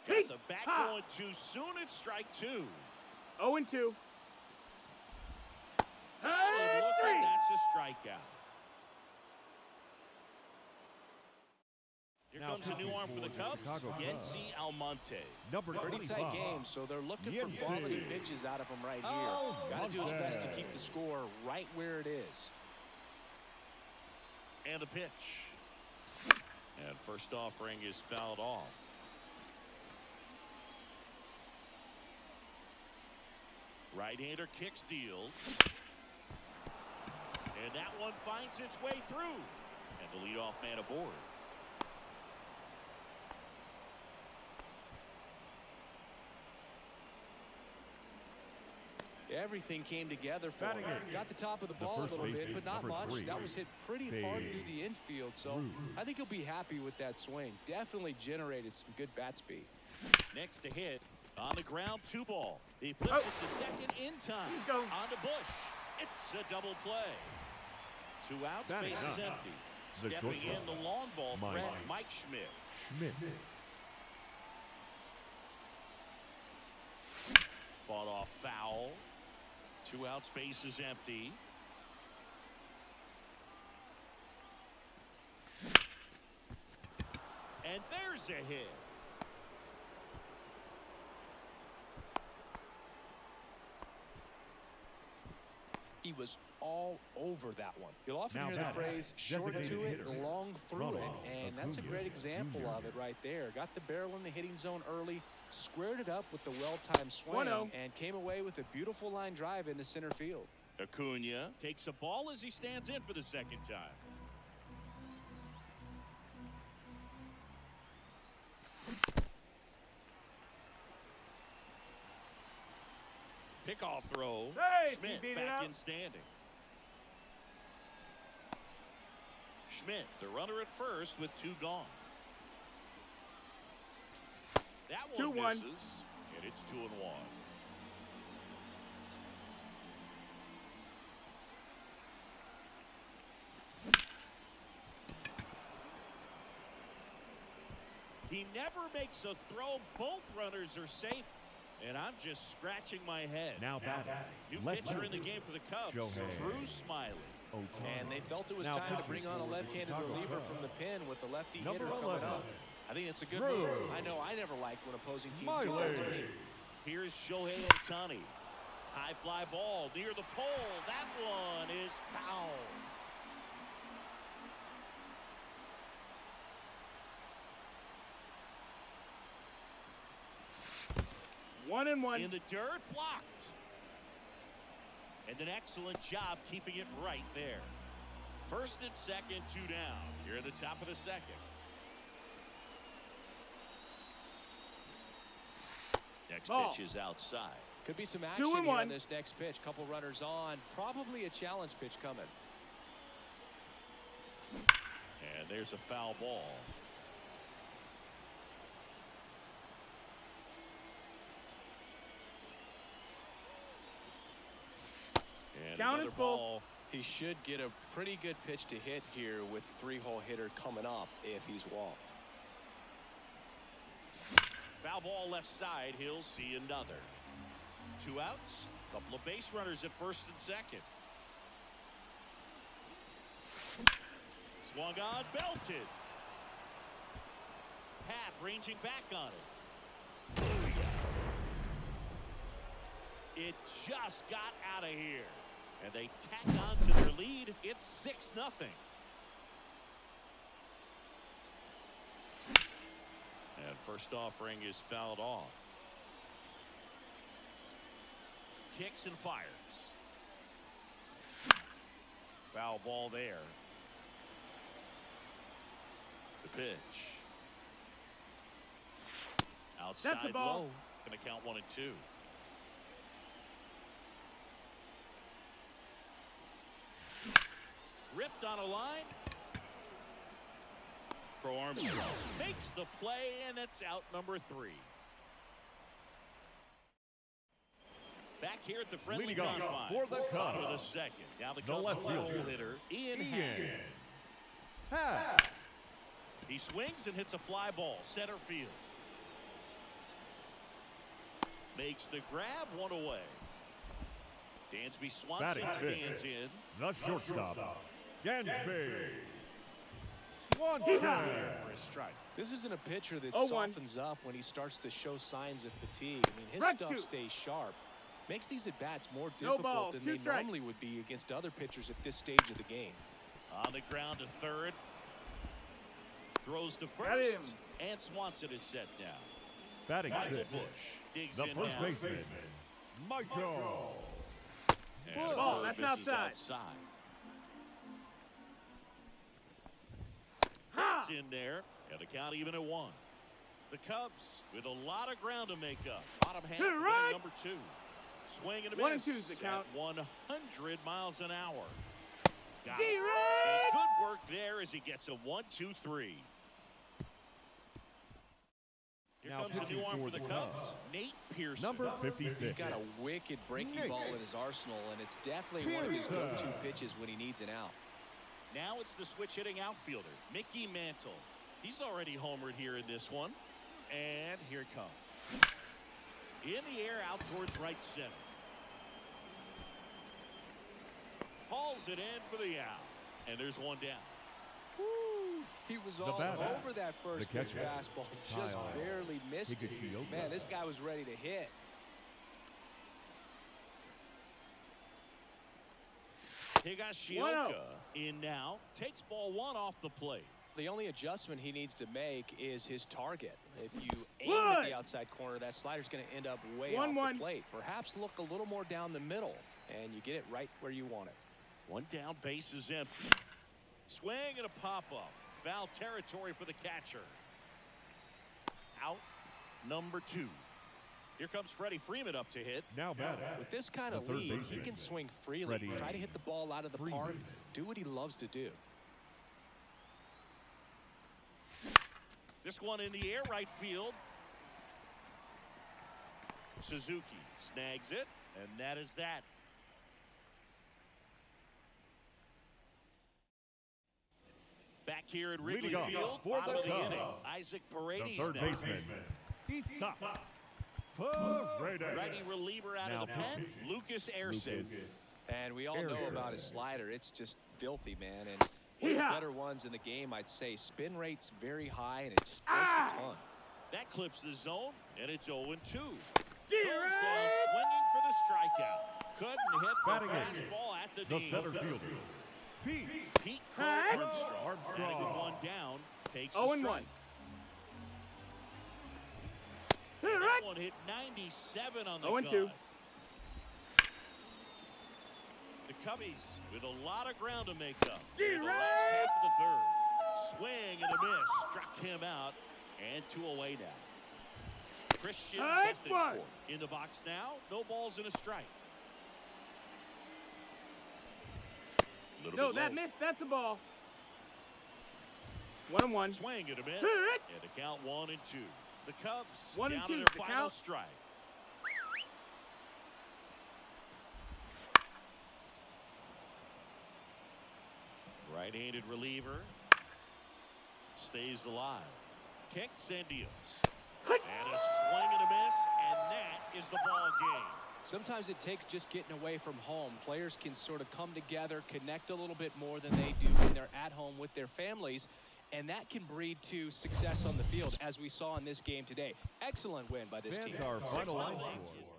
Got the bat going too soon. It's strike 2. 0-2. And that's a strikeout. Here comes a new arm for the Cubs, Yency Almonte. Number Pretty 25. tight game, so they're looking for quality pitches out of him right here. Got to do his best to keep the score right where it is. And a pitch. And first offering is fouled off. Right-hander kicks, deals. And that one finds its way through. And the leadoff man aboard. Everything came together for him. Got the top of the The ball a first little base bit, is but not number much. 3. That was hit pretty hard through the infield, so I think he'll be happy with that swing. Definitely generated some good bat speed. Next to hit. On the ground, 2 ball. He flips it to second in time. On to Bush. It's a double play. 2 outs, base is empty. The Stepping shortstop, in the long ball threat, Mike Schmidt. Schmidt. Fought off foul. 2 out, space is empty. And there's a hit. He was all over that one. You'll often Now hear the batting, phrase short designated to it, hitter, long through it, Ronald and that's a Acuna great example Jr. of it right there. Got the barrel in the hitting zone early, squared it up with the well-timed swing, 1-0. and came away with a beautiful line drive into center field. Acuna takes a ball as he stands in for the second time. Pickoff throw. Hey, he Schmidt beat it back up. in standing. Schmidt, the runner at first with 2 gone. That one 2-1. misses, and it's 2-1. He never makes a throw. Both runners are safe. And I'm just scratching my head. Now batting. New Left pitcher in the fielder, game for the Cubs, Shohei. Drew Smiley. And they felt it was Now time to pitching bring on a for the left-handed Chicago reliever Cubs. from the pen with the lefty Number hitter coming 11. up. I think it's a good Drew move. I know I never liked when opposing teams do that to me. Here's Shohei Ohtani. High fly ball near the pole. That one is foul. One and one. In the dirt, blocked. And an excellent job keeping it right there. First and second, 2 down. Here at the top of the second. Next Ball. pitch is outside. Could be some action 2 and here 1. on this next pitch. Couple runners on. Probably a challenge pitch coming. And there's a foul ball. And Count another is full. ball. He should get a pretty good pitch to hit here with 3-hole hitter coming up if he's walked. Foul ball left side. He'll see another. 2 outs. Couple of base runners at first and second. Swung on, belted. Pat ranging back on it. Booyah. It just got out of here. And they tack on to their lead. It's 6-0. And first offering is fouled off. Kicks and fires. Foul ball there. The pitch. Outside That's a ball. low. Going to count 1 and 2. Ripped on a line. Pro Armstrong makes the play, and it's out number 3. Back here at the friendly Leading off confines. for the Bottom of the Cubs. second. Now the The Cubs left full fielder, hitter, Ian Ian Happ. Happ. He swings and hits a fly ball, center field. Makes the grab, 1 away. Dansby Swanson Batting stands fifth. in. The shortstop, Dansby There Swanson. for a strike. This isn't a pitcher that 0-1. softens up when he starts to show signs of fatigue. I mean, his Right stuff to. stays sharp. Makes these at-bats more No difficult balls, than 2 they strikes. normally would be against other pitchers at this stage of the game. On the ground to third. Throws to Got first. him. And Swanson is set down. Batting Michael sixth. Bush digs The in first now. baseman, Michael. And a Ball, bird that's misses outside. That's in there. And the count even at 1. The Cubs with a lot of ground to make up. Bottom half To the of inning right. number 2. Swing and a 1 and miss 2 is the count. at 100 miles an hour. Got it. D-Red. And good work there as he gets a 1-2-3. Here Now comes a pitching new arm for for the the Cubs. Cubs. Nate Pearson. Number 56. He's got a wicked breaking Nick ball in his arsenal, and it's definitely one of his Pearson. go-to pitches when he needs an out. Now it's the switch hitting outfielder, Mickey Mantle. He's already homered here in this one. And here it comes. In the air out towards right center. Hauls it in for the out. And there's one down. Woo, he was all over that first pitch fastball. Just barely missed it. Man, this guy was ready to hit. Higashioka in now. Takes ball one off the plate. The only adjustment he needs to make is his target. If you aim at the outside corner, that slider's going to end up way off the plate. Perhaps look a little more down the middle, and you get it right where you want it. One down, base is empty. Swing and a pop-up. Foul territory for the catcher. Out number 2. Here comes Freddie Freeman up to hit. Now batting. With this kind of lead, he can swing freely, try to hit the ball out of the park, do what he loves to do. This one in the air, right field. Suzuki snags it, and that is that. Back here at Wrigley Field, bottom of the inning. Isaac Paredes third now. baseman. He's stopped. Righty reliever out of the pen, Lucas Erceg. And we all know about his slider. It's just filthy, man. And one of the better ones in the game, I'd say. Spin rate's very high, and it just breaks a ton. That clips the zone, and it's 0-2. Goes down swinging for the strikeout. Couldn't hit the fastball at the knee. Center fielder. Pete Armstrong. Batting with one down, takes the strike. That one hit 97 on the gun. The Cubbies with a lot of ground to make up. In the last half of the third. Swing and a miss. Struck him out. And 2 away now. Christian Bethencourt in the box now. No balls and a strike. No, that missed. That's a ball. 1-1. Swing and a miss. And the count 1-2. The Cubs 1-2. down to their final strike. Right-handed reliever stays alive. Kicks and deals. And a swing and a miss, and that is the ball game. Sometimes it takes just getting away from home. Players can sort of come together, connect a little bit more than they do when they're at home with their families, and that can breed to success on the field, as we saw in this game today. Excellent win by this team. Our final line score.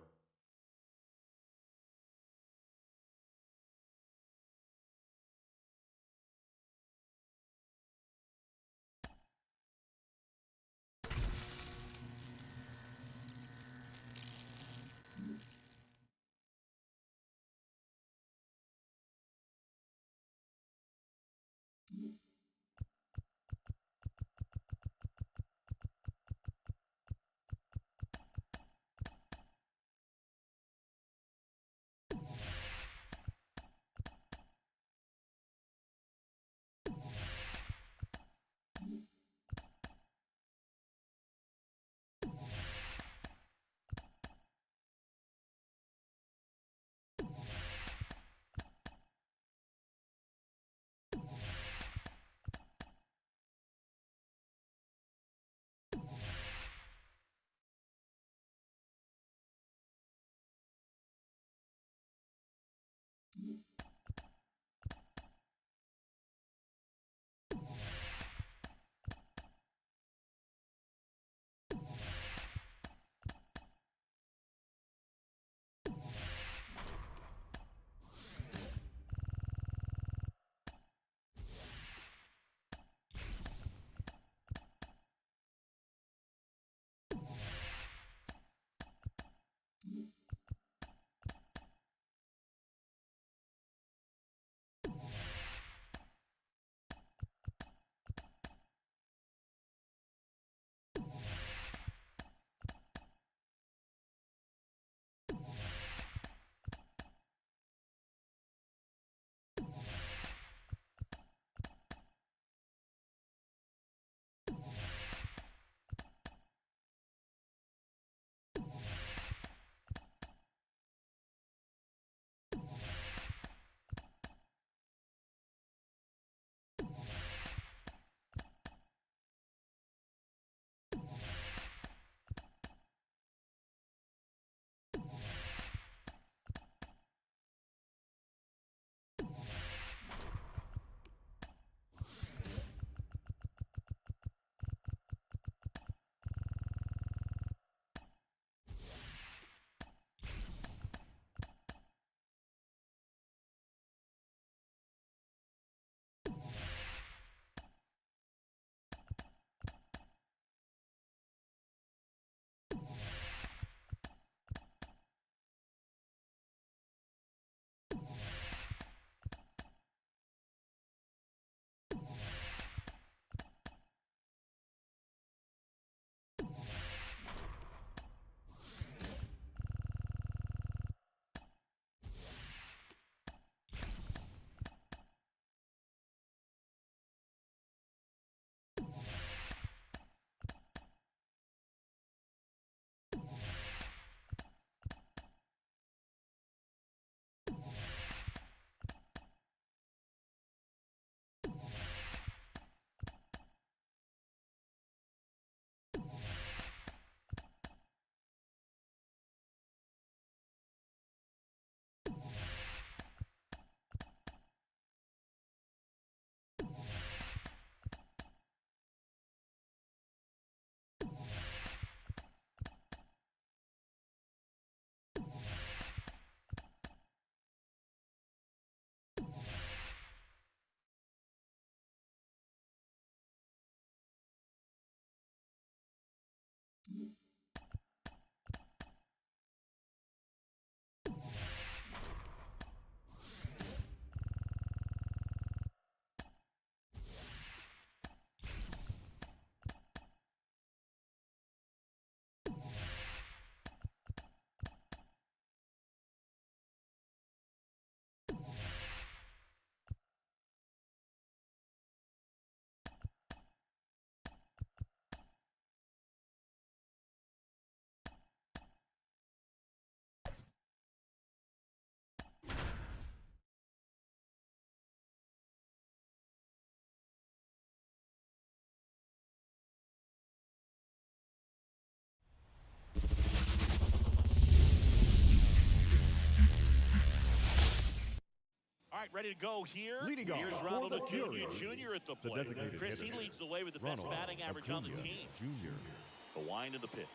right, ready to go here. Leading off Here's for Ronald the Acuna Fury, Jr. at the the plate. designated Chris, he hitter, leads the way with the best Ronald batting average on the Acuna team. Jr. The wind of the pitch.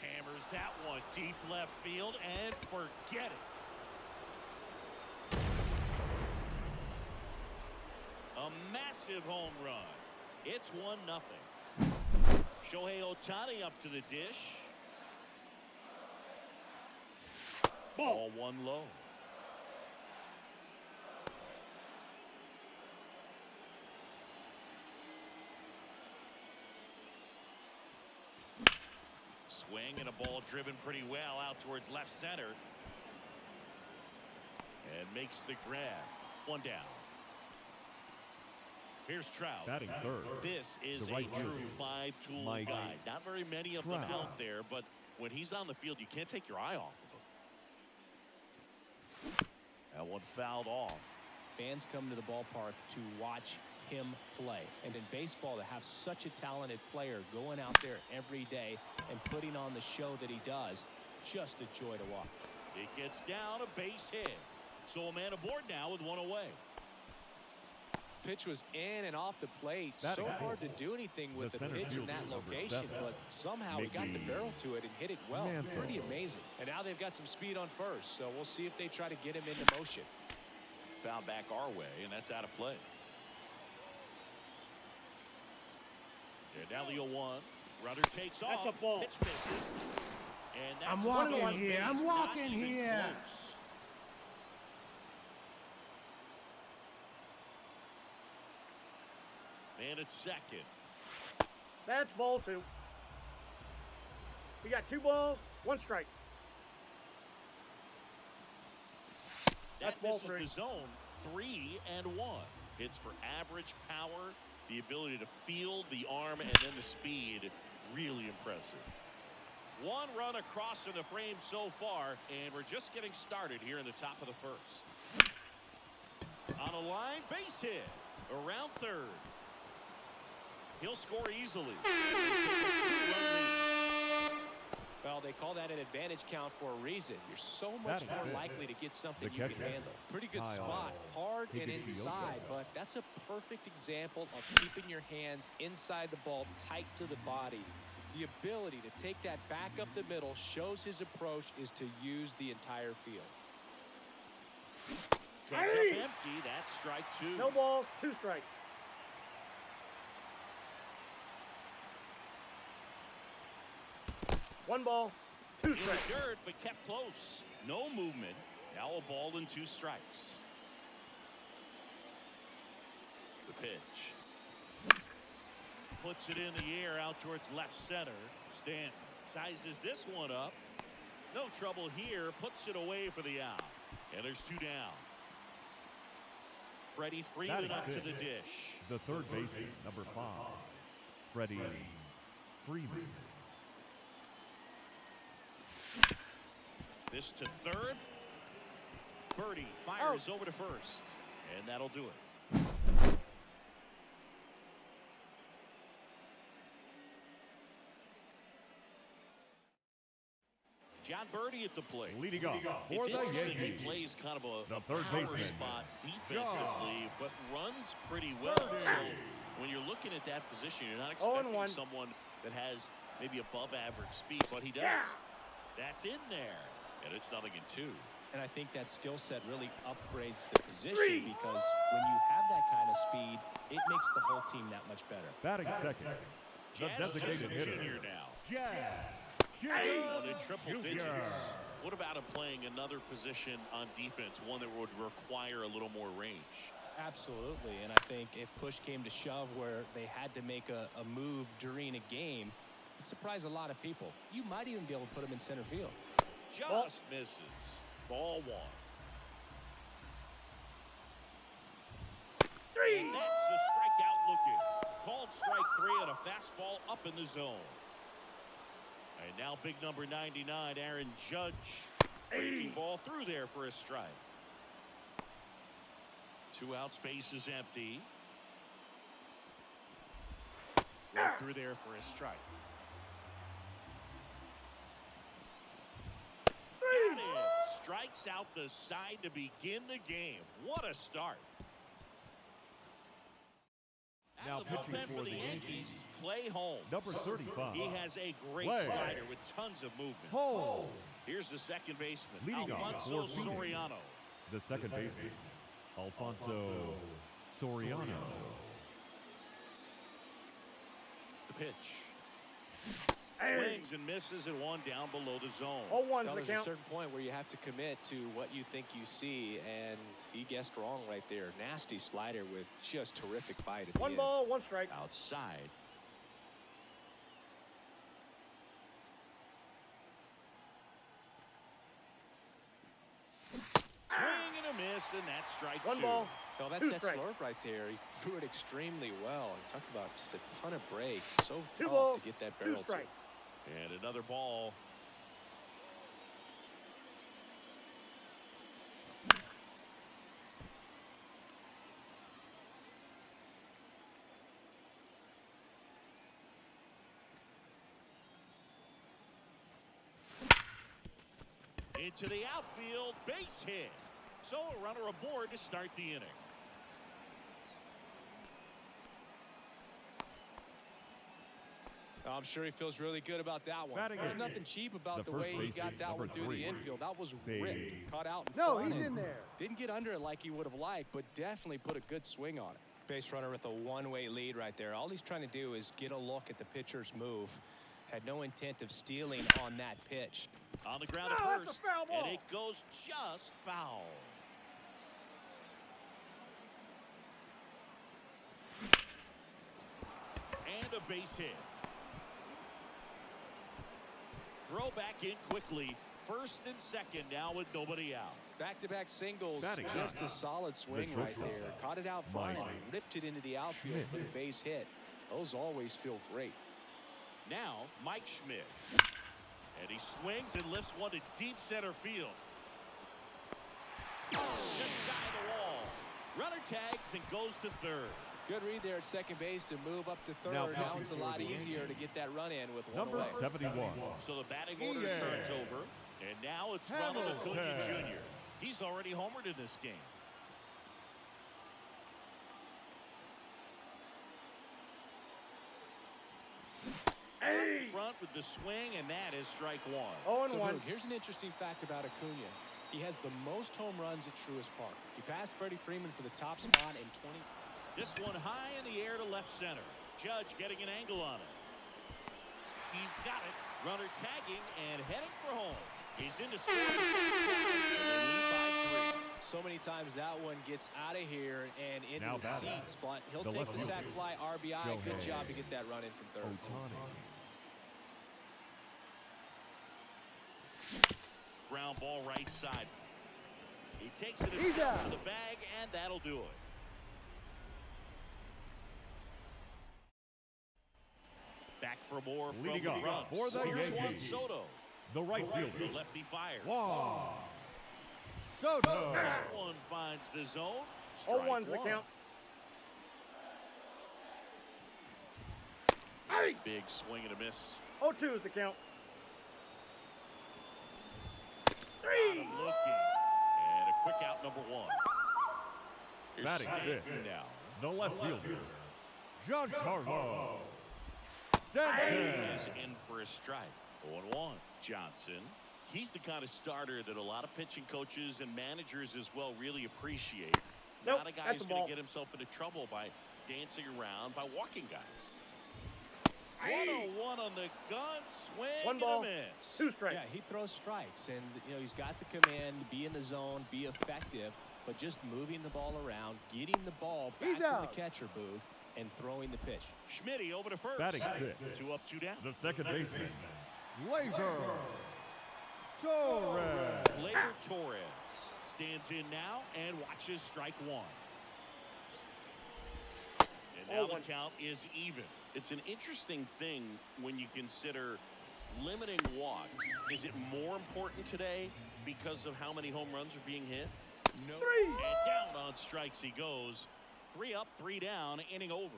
Hammers that one deep left field and forget it. A massive home run. It's 1-0. Shohei Ohtani up to the dish. Ball one low. Swing and a ball driven pretty well out towards left center. And makes the grab. One down. Here's Trout. Batting third. This is The right a true fielder, five-tool Mike guy. Not very many of them Trout. out there, but when he's on the field, you can't take your eye off of him. That one fouled off. Fans come to the ballpark to watch him play. And in baseball, to have such a talented player going out there every day and putting on the show that he does, just a joy to watch. It gets down, a base hit. So a man aboard now with one away. Pitch was in and off the plate. Batting So hard to fourth, do anything with the the center pitch in fielder, that number location, 7, but somehow he got the Mickey barrel to it and hit it well. Mantle. Pretty amazing. And now they've got some speed on first, so we'll see if they try to get him into motion. Foul back our way, and that's out of play. And now the 0-1. Runner takes off. That's a ball. Pitch misses. And that's I'm walking one here. base, I'm not walking even here. close. And it's second. That's ball 2. We got 2 balls, 1 strike. That's That ball misses 3. the zone. 3-1. Hits for average power, the ability to field the arm, and then the speed. Really impressive. 1 run across in the frame so far, and we're just getting started here in the top of the first. On a line, base hit. Around third. He'll score easily. Well, they call that an advantage count for a reason. You're so much Batting more fifth, likely to get something the you can catcher, handle. Pretty good Kyle spot. Hard and Higashioka. inside, but that's a perfect example of keeping your hands inside the ball, tight to the body. The ability to take that back up the middle shows his approach is to use the entire field. Comes up empty. That's strike 2. No balls, 2 strikes. One ball, 2 In the strikes. dirt, but kept close. No movement. Now a ball and 2 strikes. The pitch. Puts it in the air out towards left center. Stanton sizes this one up. No trouble here. Puts it away for the out. And there's 2 down. Freddie Freeman Batting up to fifth, the dish. The third baseman, number 5, Freddie Freeman. This to third. Birdie fires over to first. And that'll do it. John Birdie at the plate. Leading off It's for the interesting he Yankees, plays kind of a the third power baseman, spot defensively, but runs pretty well. Birdie. So when you're looking at that position, you're not 0-1. expecting someone that has maybe above average speed, but he does. Yeah. That's in there. And it's 0-2. And I think that skill set really upgrades the position because when you have that kind of speed, it makes the whole team that much better. batting second, the Jazz designated Chisholm hitter, Jr. now. Jazz One in triple Chisholm digits. Jr. What about him playing another position on defense, one that would require a little more range? Absolutely, and I think if push came to shove where they had to make a move during a game, it'd surprise a lot of people. You might even be able to put him in center field. Just misses. Ball 1. 3. And that's the strikeout looking. Called strike 3 on a fastball up in the zone. And now big number 99, Aaron Judge. Breaking ball through there for a strike. 2 out, space is empty. Right through there for a strike. Got it. Strike strikes out the side to begin the game. What a start. Now Out of the pitching bullpen for the Yankees, Clay Holmes. Number 35. He has a great Clay slider with tons of movement. Holmes. Here's the second baseman, Leading off Alfonso for Phoenix. Soriano. The second baseman, Alfonso Soriano. The pitch. Swings and misses and one down below the zone. 0-1's Well, the there's a count. certain point where you have to commit to what you think you see, and he guessed wrong right there. Nasty slider with just terrific bite at the 1 end. ball, 1 strike. Outside. Swing and a miss, and that's strike 1 two. ball. Well, that's 2 that strikes. slurve right there. He threw it extremely well. And talk about just a ton of breaks. So 2 tough balls, to get that 2 barrel to. strikes. And another ball. Into the outfield, base hit. So a runner aboard to start the inning. I'm sure he feels really good about that one. Batting There's eighth. nothing cheap about The the first way he baseman, got that number one through 3. the infield. That was Big. ripped, caught out in No, front. he's in there. Didn't get under it like he would have liked, but definitely put a good swing on it. Base runner with a one-way lead right there. All he's trying to do is get a look at the pitcher's move. Had no intent of stealing on that pitch. On the ground at Oh, that's a first, foul ball. and it goes just foul. And a base hit. Throw back in quickly. First and second now with nobody out. Back-to-back singles, Batting just eighth. a solid swing The right shortstop, there. Caught it out front Mike and ripped it into the outfield Schmidt. for the base hit. Those always feel great. Now, Mike Schmidt. And he swings and lifts one to deep center field. Just shy of the wall. Runner tags and goes to third. Good read there at second base to move up to third. Now Now, pitching it's a for lot the easier to Yankees. get that run in with one Number away. 71. So the batting order turns over. And now it's Ronald Acuna Hamilton. Jr. He's already homered in this game. Hey! Front with the swing, and that is strike one. 0-1. So, Boog, here's an interesting fact about Acuna. He has the most home runs at Truist Park. He passed Freddie Freeman for the top spot in 20. This one high in the air to left center. Judge getting an angle on it. He's got it. Runner tagging and heading for home. He's into scoring. And they lead by 3. So many times that one gets out of here and into Now the batting. seat spot. He'll The take left the sack fielder, fly RBI. Good Shohei job to get that run in from third. Ohtani. Ground ball right side. He takes it He's himself out. to the bag, and that'll do it. Back for more from Leading the off runs. for the Here's Juan Yankees. Soto. The right The fielder, lefty fires. Juan Soto. That one finds the zone. 0-1's the Strike count. one. Hey! Big swing and a miss. 0-2's the count. 3! Looking. And a quick out, number one. Here's Batting Stanton fifth. now. The left fielder, Giancarlo Is Stanton. in for a strike. 0-1. Johnson. He's the kind of starter that a lot of pitching coaches and managers as well really appreciate. Nope, Not a guy that's who's a going ball. to get himself into trouble by dancing around, by walking guys. Hey! 1-0-1 on the gun. Swing 1 ball, and a miss. 2 strikes. Yeah, he throws strikes, and he's got the command to be in the zone, be effective, but just moving the ball around, getting the ball back He's from out. the catcher booth, and throwing the pitch. Schmitty over to first. Batting sixth. 2 up, 2 down. The second baseman, Labor Torres. Labor Torres stands in now and watches strike one. And now the 0-1. count is even. It's an interesting thing when you consider limiting walks. Is it more important today because of how many home runs are being hit? No. 3! And down on strikes he goes. 3 up, 3 down, inning over.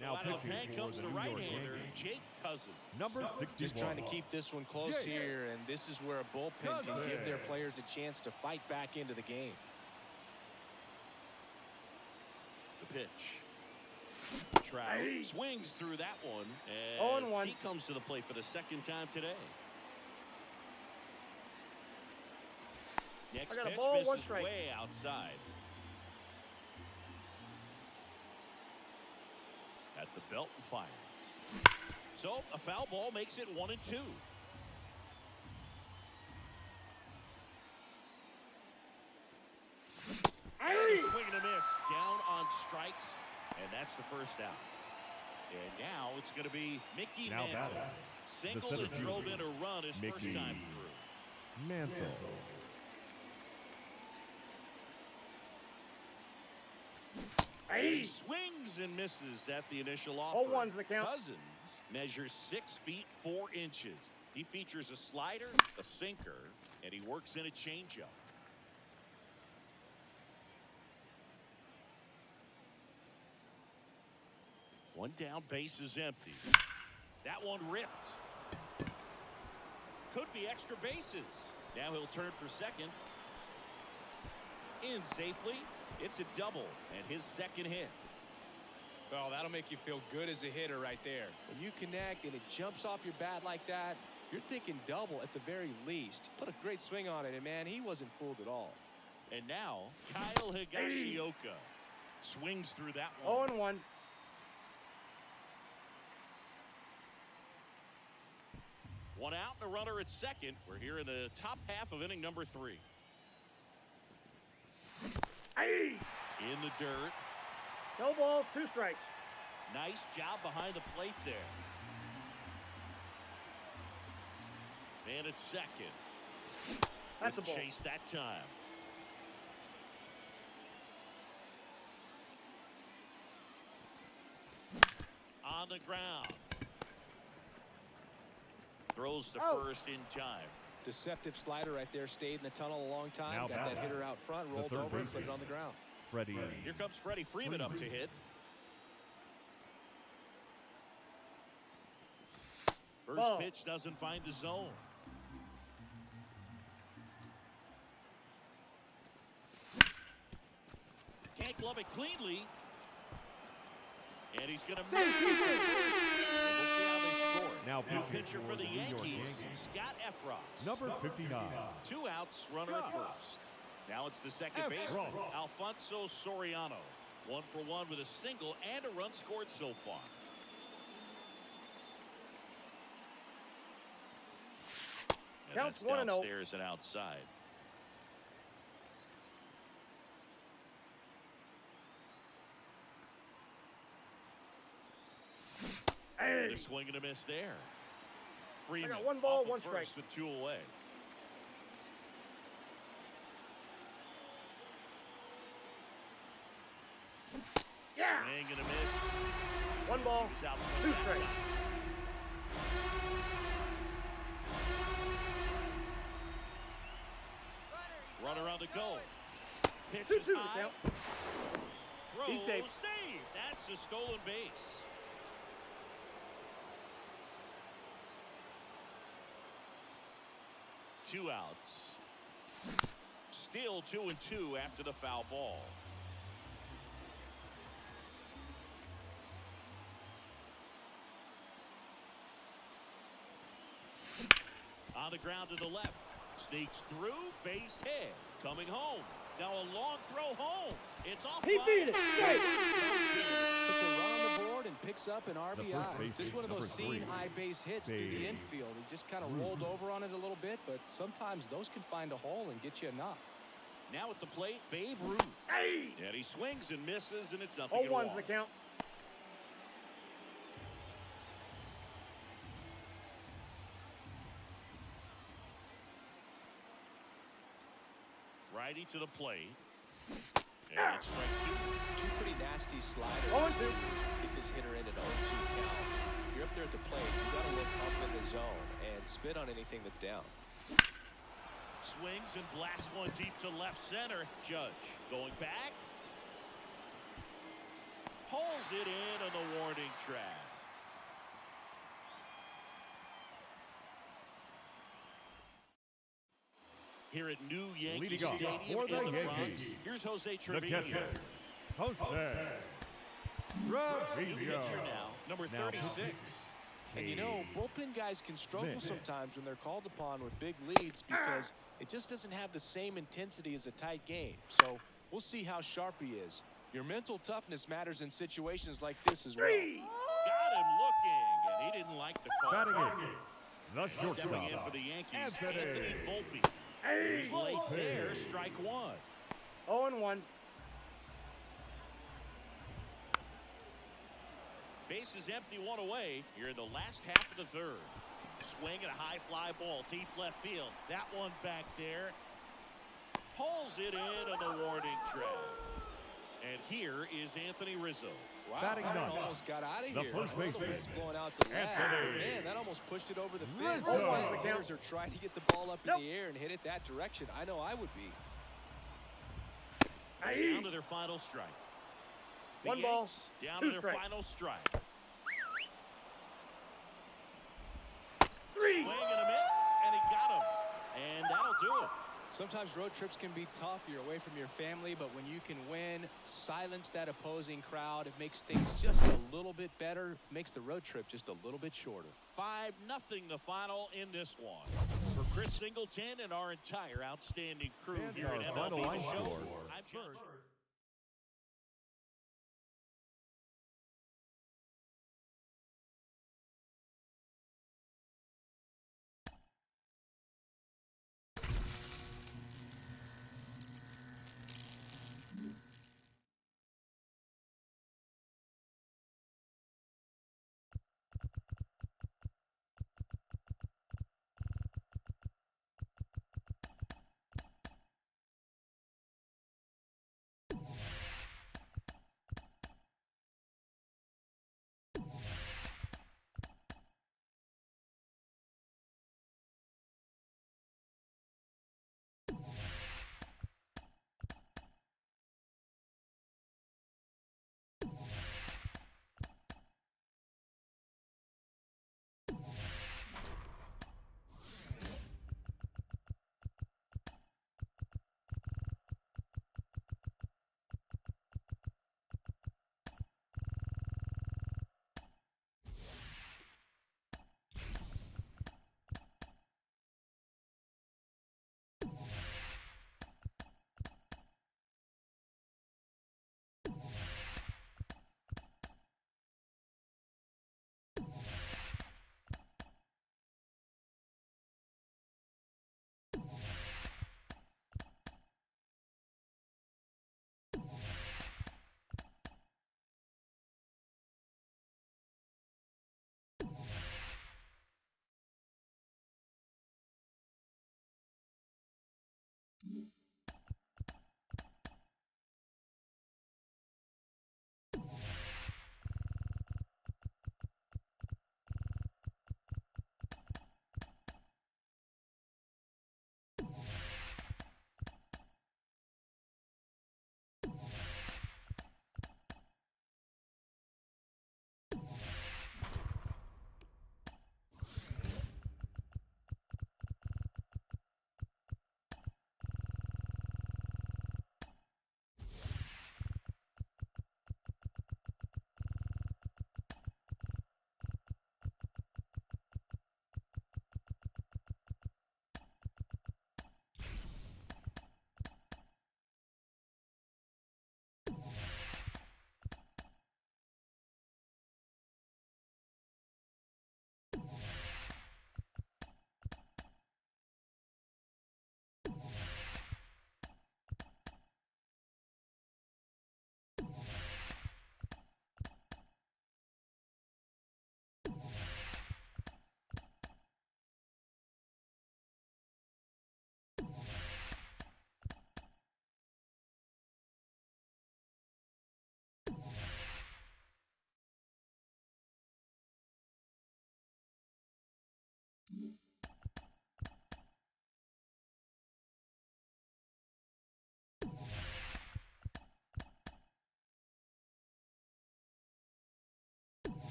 So Now out of the pitching pen for comes the the New York right-hander, Yankees. Jake Cousins. Number 61. Just trying to keep this one close here, and this is where a bullpen can give their players a chance to fight back into the game. The pitch. Trout swings through that one as 0-1. he comes to the plate for the second time today. Next I got a pitch ball, one misses strike. way outside. At the belt and fires. So a foul ball makes it 1-2. And a swing and a miss down on strikes, and that's the first out. And now it's going to be Mickey Now Mantle. batting, Singled center and drove fielder, in a run his first Mickey time through. Mantle. He swings and misses at the initial offer. 0-1's the count. Cousins measures 6 feet 4 inches. He features a slider, a sinker, and he works in a changeup. One down, base is empty. That one ripped. Could be extra bases. Now he'll turn for second. In safely. It's a double and his second hit. Well, that'll make you feel good as a hitter right there. When you connect and it jumps off your bat like that, you're thinking double at the very least. Put a great swing on it, and man, he wasn't fooled at all. And now Kyle Higashioka swings through that one. 0-1. One out and a runner at second. We're here in the top half of inning number 3. In the dirt. No ball, 2 strikes. Nice job behind the plate there. And it's second. That's a Good ball. chase that time. On the ground. Throws the first in time. Deceptive slider right there. Stayed in the tunnel a long time. Now Got that batting, hitter out front, rolled third over, and put baseman, it on the ground. Freddie. Here comes Freddie Freeman up to hit. First Ball. pitch doesn't find the zone. Can't glove it cleanly. And he's going to miss. We'll see how they score. Now Pitcher for the New York Yankees, Scott Efros. Number 59. 2 outs, runner at first. Now it's the second baseman, Alfonso Soriano. 1 for 1 with a single and a run scored so far. And Counts that's 1-0. downstairs and outside. And a swing and a miss there. Freeman got 1 ball, off of 1 strike. first with 2 away. Yeah. Swing and a miss. 1 ball, He was out 2 front. strikes. Runner on the go. Pitch 2-2 is the high. count. Throw He's safe. save. That's a stolen base. Two outs. Still 2-2 after the foul ball. On the ground to the left. Sneaks through, base hit. Coming home. Now a long throw home. It's off. He line. beat it. Safe. Puts a run on the board and picks up an first RBI. baseman, Just one of those number 3, seen high base hits through the Babe infield. He just kind of rolled over on it a little bit, but sometimes those can find a hole and get you a knock. Now at the plate, Babe Ruth. And he swings and misses, and it's nothing at 0-1's all. the count. Righty to the plate. And it's strike 2. Two pretty nasty sliders. 0-2. Get this hitter in at 0-2 count. You're up there at the plate. You got to look up in the zone and spit on anything that's down. Swings and blasts one deep to left center. Judge going back. Pulls it in on the warning track. Here at New Yankee Leading off Stadium for in the the Bronx, Yankees, here's Jose the Trevino. catcher, Jose New Trevino. pitcher now, number Now 36. And you know, bullpen guys can struggle sometimes when they're called upon with big leads because it just doesn't have the same intensity as a tight game. So we'll see how sharp he is. Your mental toughness matters in situations like this as well. Got him looking, and he didn't like the call. Batting in, the Stepping shortstop, in for the Yankees, Anthony. Anthony Volpe. He was late there, strike one. 0-1. Base is empty, one away. Here in the last half of the third. Swing and a high fly ball, deep left field. That one back there. Pulls it in on the warning track. And here is Anthony Rizzo. Wow, Batting that nine. almost got out of The here. first The baseman, wind's blowing out to left. Anthony Man, that almost pushed it over the fence. Rizzo. The hitters are trying to get the ball up in the air and hit it that direction. I know I would be. Down to their final strike. The One ball, Yanks down two to their strikes. final strike. Three. Swing and a miss, and he got him. And that'll do it. Sometimes road trips can be tough. You're away from your family, but when you can win, silence that opposing crowd, it makes things just a little bit better, makes the road trip just a little bit shorter. 5-0 the final in this one. For Chris Singleton and our entire outstanding crew And here our at final MLB line The Show, score. I'm John.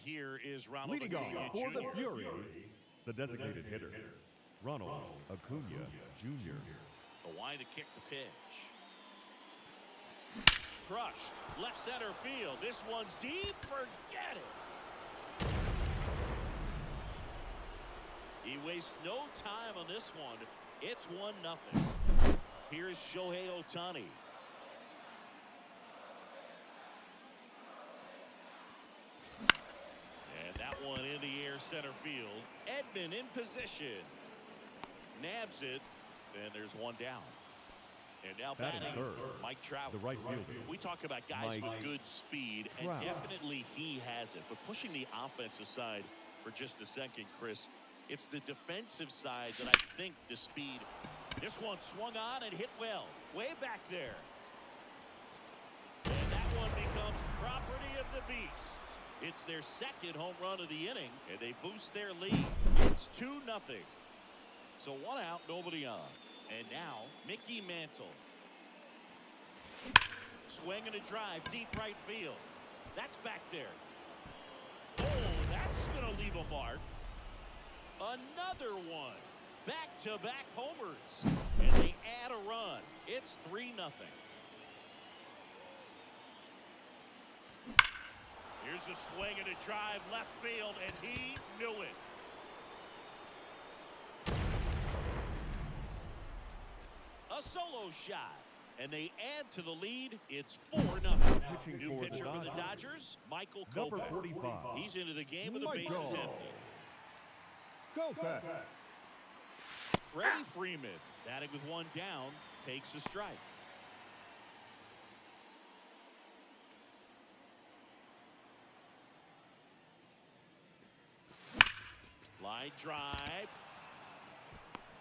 here is Ronald Leading Acuna off for the Jr. Fury, the designated hitter, Ronald Acuna Jr. Away to kick the pitch. Crushed. Left center field. This one's deep. Forget it. He wastes no time on this one. It's 1-0. Here's Shohei Ohtani. And that one in the air center field. Edman in position. Nabs it. And there's one down. And now batting third, Mike Trout. the right fielder. We talk about guys Mike with good speed, and Trout. definitely he has it. But pushing the offense aside for just a second, Chris, it's the defensive side that I think the speed. This one swung on and hit well. Way back there. And that one becomes property of the beast. It's their second home run of the inning, and they boost their lead. It's 2-0. So 1 out, nobody on. And now, Mickey Mantle. Swing and a drive, deep right field. That's back there. Oh, that's going to leave a mark. Another one. Back-to-back homers. And they add a run. It's 3-0. Here's a swing and a drive left field, and he knew it. A solo shot, and they add to the lead. It's 4-0. Pitching New for pitcher the for the Dodgers. Dodgers, Michael Number Kopech. 45. He's into the game with the bases Michael empty. Kopech. Freddie Freeman, batting with one down, takes a strike. Line drive.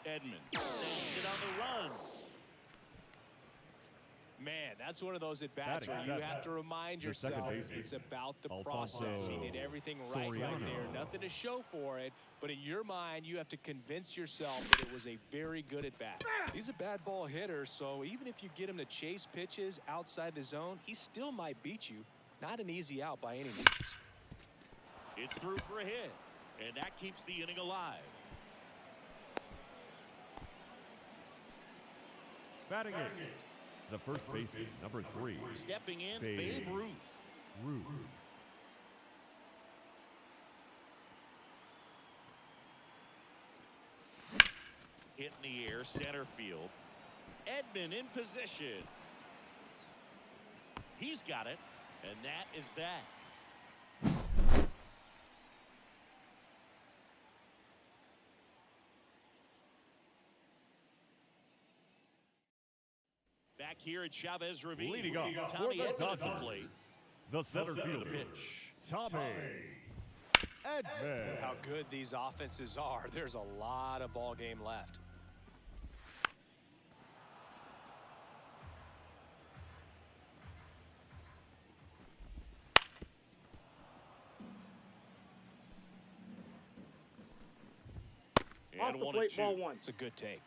Edman saves it on the run. Man, that's one of those at-bats where Batting you seventh, have to remind the second yourself baseman, it's about the Alfonso process. He did everything right Soriano. there. Nothing to show for it. But in your mind, you have to convince yourself that it was a very good at-bat. He's a bad ball hitter, so even if you get him to chase pitches outside the zone, he still might beat you. Not an easy out by any means. It's through for a hit, and that keeps the inning alive. Batting in, the first baseman, number 3. Stepping in, Babe Babe Ruth. Ruth. Hit in the air, center field. Edman in position. He's got it, and that is that. Back here at Chavez Ravine. Leading off for Tommy the Edman at the Dodgers, plate. the center The fielder, pitch. Tommy Edman. How good these offenses are. There's a lot of ball game left. Off And the 1-2. plate, ball 1. It's a good take.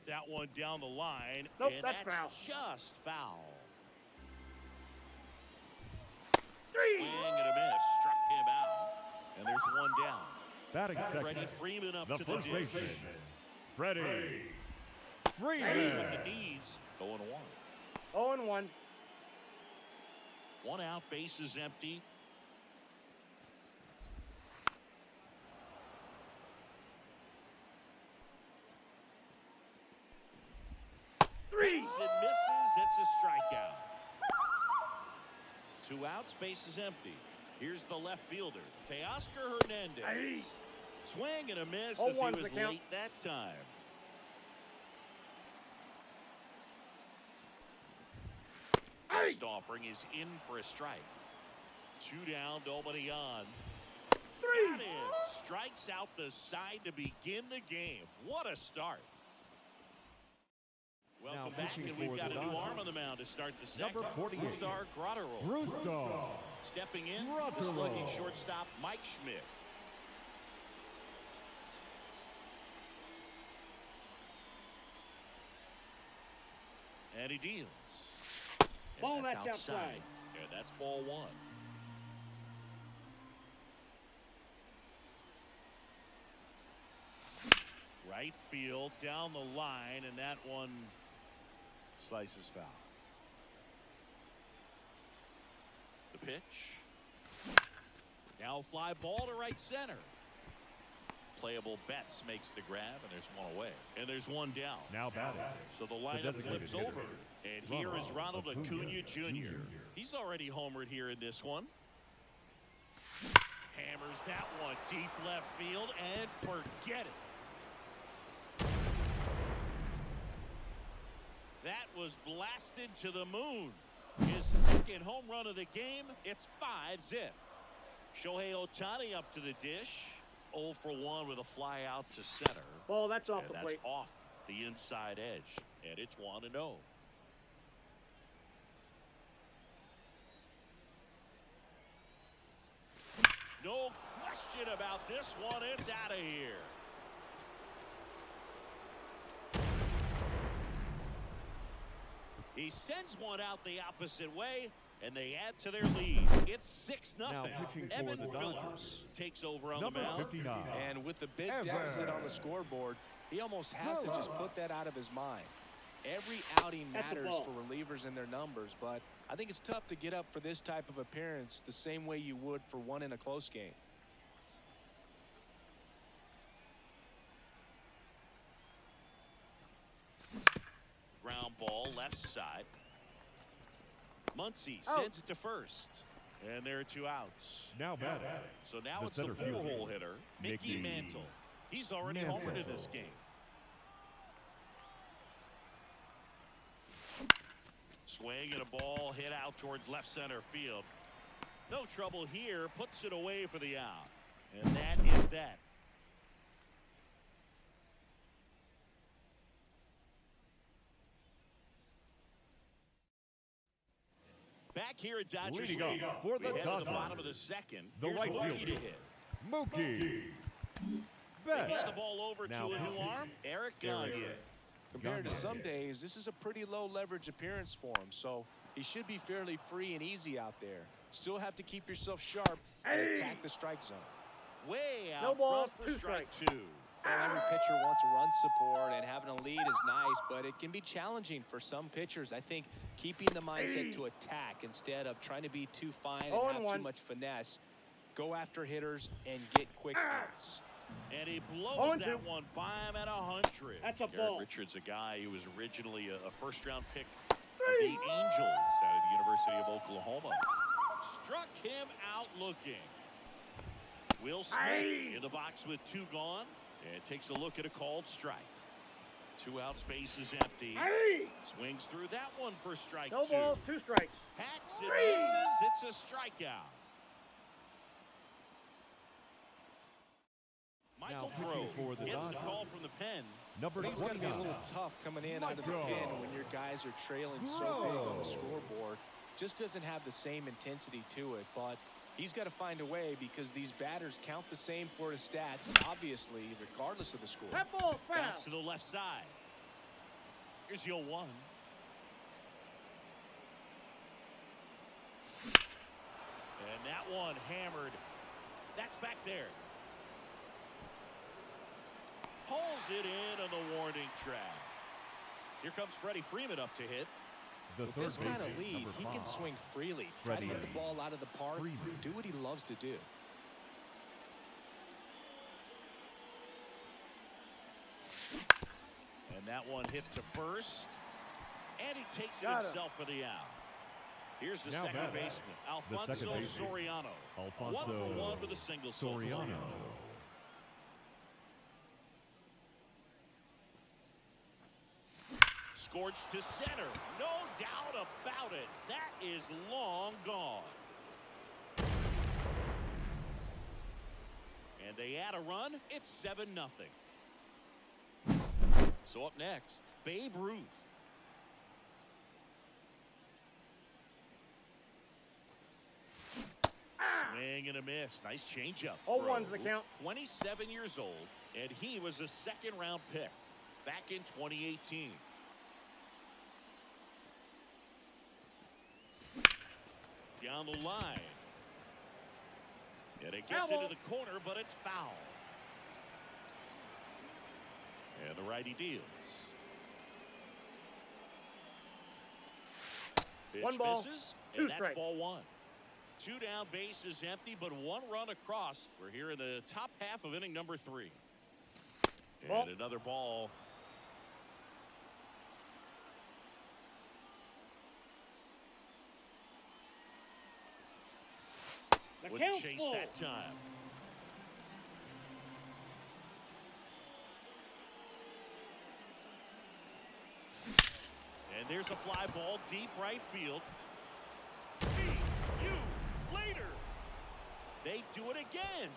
That one down the line. Nope, and that's foul. Just foul. 3. Swing and a miss. Struck him out. And there's one down. Batting Freddie second, Freeman up the to the first dish. baseman, Freddie Freeman. With the knees. 0-1. 0-1. 1 out. Base is empty. Three. It misses. It's a strikeout. 2 outs. Base is empty. Here's the left fielder, Teoscar Hernandez. Aye. Swing and a miss Oh, as he one's was the count. late that time. Aye. Next offering is in for a strike. 2 down, nobody on. 3. That is. Strikes out the side to begin the game. What a start. Welcome back, pitching and we've for got the a new Dodgers, arm on the mound to start the second. number 48, Brusdar Graterol. Brusdar. Stepping in, Graterol. the slugging shortstop, Mike Schmidt. And he deals. Ball, And that's outside. And that's ball one. Right field down the line, and that one slices foul. The pitch. Now fly ball to right center. Playable Betts makes the grab, and there's one away. And there's one down. Now batting. So the lineup flips hitter, over. And here is Ronald Acuna Jr. He's already homered here in this one. Hammers that one deep left field, and forget it. That was blasted to the moon. His second home run of the game. It's 5-zip. Shohei Ohtani up to the dish. 0 for 1 with a fly out to center. Ball, that's off And the that's plate. off the inside edge. And it's 1-0. No question about this one. It's out of here. He sends one out the opposite way, and they add to their lead. It's 6-0. Now pitching for Evan the Dodgers. Phillips takes over on Number the mound. 59. And with the big deficit on the scoreboard, he almost has to just put that out of his mind. Every outing That's a matters ball. for relievers and their numbers, but I think it's tough to get up for this type of appearance the same way you would for one in a close game. Ground ball left side. Muncy Oh. sends it to first. And there are 2 outs. Now batting. So now The it's the center fielder, 4-hole hitter, Mickey Mickey Mantle. He's already Mantle. homered in this game. Swing and a ball hit out towards left center field. No trouble here. Puts it away for the out. And that is that. Back here at Dodger Leading Stadium, up for the we head to the Dodgers, bottom of the second. the Here's right Mookie fielder, to hit. Mookie They hand the Betts. ball over Now to a new pitching. arm, Eric Gagne. Compared to Gagne. some days, this is a pretty low leverage appearance for him, so he should be fairly free and easy out there. Still have to keep yourself sharp and attack the strike zone. Way out No ball, front for 2 strike strikes. 2. Well, every pitcher wants a run support, and having a lead is nice, but it can be challenging for some pitchers. I think keeping the mindset to attack instead of trying to be too fine and have too 0-1. much finesse, go after hitters and get quick outs. And he blows 0-2. that one by him at 100. That's a Garrett ball. Richards, a guy who was originally a first-round pick of the Angels out of the University of Oklahoma. Struck him out looking. Will Smith in the box with 2 gone. And takes a look at a called strike. 2 outs, base is empty. Swings through that one for strike No 2. balls, 2 strikes. Hacks and misses. It's a strikeout. Michael pitching Grove for the gets the Dodgers, call from the pen. Number It's going to be a 29. little tough coming in out of the Grove. pen when your guys are trailing so big on the scoreboard. Just doesn't have the same intensity to it, but he's got to find a way because these batters count the same for his stats, obviously, regardless of the score. That ball's foul. Bounce to the left side. Here's the 0-1. And that one hammered. That's back there. Pulls it in on the warning track. Here comes Freddie Freeman up to hit. The With third this kind of baseman, lead, number he can 5. swing freely, try to Freddie hit the ball out of the park, Freeman. do what he loves to do. And that one hit to first. And he takes it Got him. himself for the out. Here's the Now second batting. baseman, The Alfonso second baseman, Soriano. 1 for Alfonso 1 with a single so far. Soriano. Scorched to center. No doubt about it. That is long gone. And they add a run. It's 7-0. So up next, Babe Ruth. Swing and a miss. Nice changeup. 0-1's the count. 27 years old, and he was a second-round pick back in 2018. Down the line. And it gets into the corner, but it's foul. And the righty deals. Pitch One ball, misses, two and that's strikes. ball one. Two down, base is empty, but one run across. We're here in the top half of inning number 3. Ball. And another ball. The Wouldn't count's chase full. that time. And there's a fly ball deep right field. See you later. They do it again.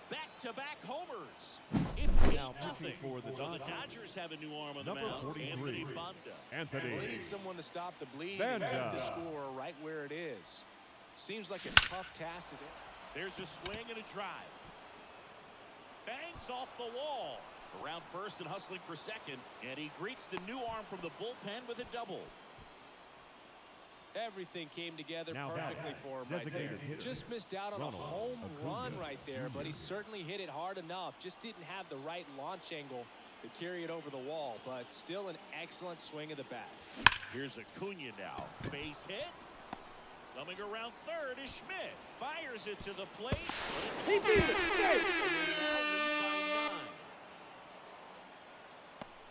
Back-to-back homers. It's Now 8-0. pitching for the So the Dodgers. Dodgers have a new arm on the Number mound. 43. Anthony Banda. Well, they Anthony. need someone to stop the bleed Banda. and keep the score right where it is. Seems like a tough task to do. There's a swing and a drive. Bangs off the wall. Around first and hustling for second. And he greets the new arm from the bullpen with a double. Everything came together Now perfectly batting, for him right there. designated hitter, Just missed out on a Ronald home run Acuna right there, but he Jr. certainly hit it hard enough. Just didn't have the right launch angle to carry it over the wall, but still an excellent swing of the bat. Here's Acuna now. Base hit. Coming around third is Schmidt. Fires it to the plate. He beat it. Great.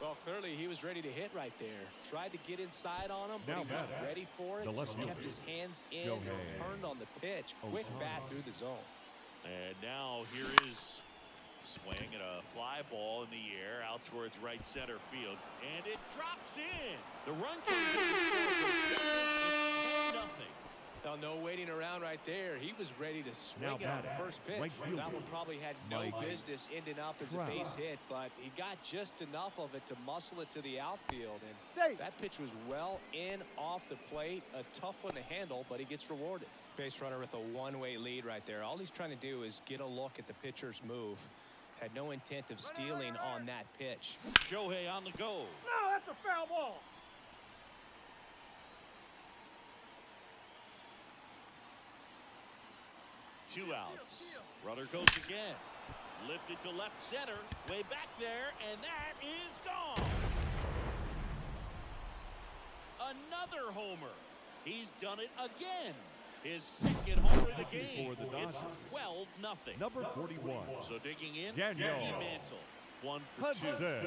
Well, clearly he was ready to hit right there. Tried to get inside on him, but Now he was batting, ready for it. the Just left kept fielder, his hands in Shohei and turned on the pitch. Quick Ohtani. bat through the zone. And now here is swing and a fly ball in the air out towards right center field. And it drops in. The run comes in. It's 10-0. Well, no waiting around right there. He was ready to swing Now it on the batting, first pitch. right That fielder, one probably had no Mike business ending up as a Trout. base hit, but he got just enough of it to muscle it to the outfield. And Safe. that pitch was well in off the plate. A tough one to handle, but he gets rewarded. Base runner with a one-way lead right there. All he's trying to do is get a look at the pitcher's move. Had no intent of stealing on that pitch. Shohei on the go. No, that's a foul ball. Two outs. Runner goes again. Lifted to left center. Way back there, and that is gone. Another homer. He's done it again. His second homer of the game. For the It's Dodgers. 12-0. Number 41. So digging in, Daniel Jackie Mantle. 1 for 2. Hudson.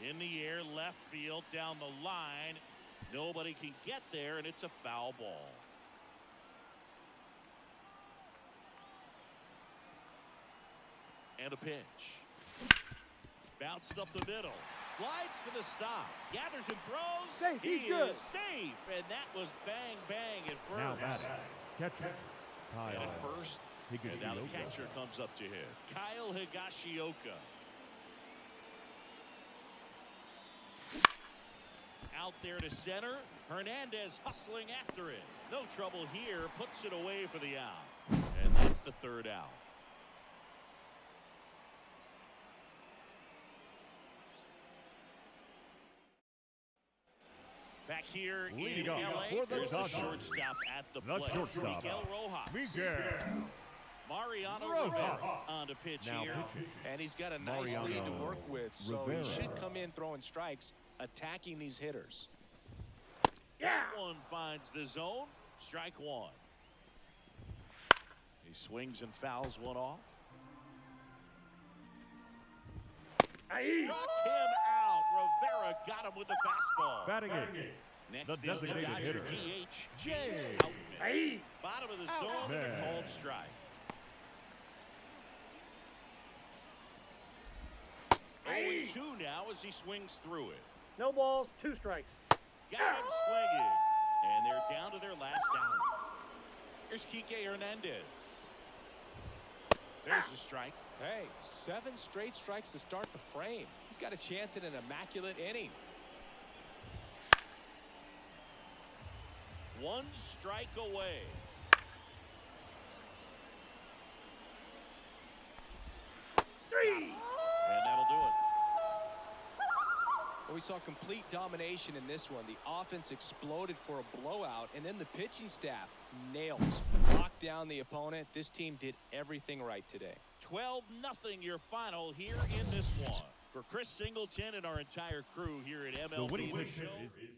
In the air, left field, down the line. Nobody can get there, and it's a foul ball. And a pitch. Bounced up the middle. Slides for the stop. Gathers and throws. Safe, He he's good. is safe. And that was bang, bang at Now first. batting, catcher, And Kyle. at first. And now the Higashioka. catcher comes up to hit. Kyle Higashioka. Out there to center. Hernandez hustling after it. No trouble here. Puts it away for the out. And that's the third out. Back here Leading in up LA, for the there's the Dodgers. shortstop at the The plate. shortstop, Miguel Rojas. Miguel. Mariano Rojas. Rivera on to pitch Now here. pitching. And he's got a nice Mariano lead to work with, so Rivera. he should come in throwing strikes, attacking these hitters. Yeah. That one finds the zone. Strike one. He swings and fouls one off. Aye. Struck him out. Rivera got him with the fastball. Batting eight. Next the is the designated Dodger hitter. DH, James James Outman. Aye. Bottom of the zone and a Man. called strike. Aye. 0-2 now as he swings through it. No balls, 2 strikes. Got him swinging. And they're down to their last out. Here's Kike Hernandez. There's the strike. Hey, 7 straight strikes to start the frame. He's got a chance at an immaculate inning. 1 strike away. Three. And that'll do it. Well, we saw complete domination in this one. The offense exploded for a blowout, and then the pitching staff nails. Locked down the opponent. This team did everything right today. 12-0 your final here in this one. For Chris Singleton and our entire crew here at MLB The winning The pitcher Show. is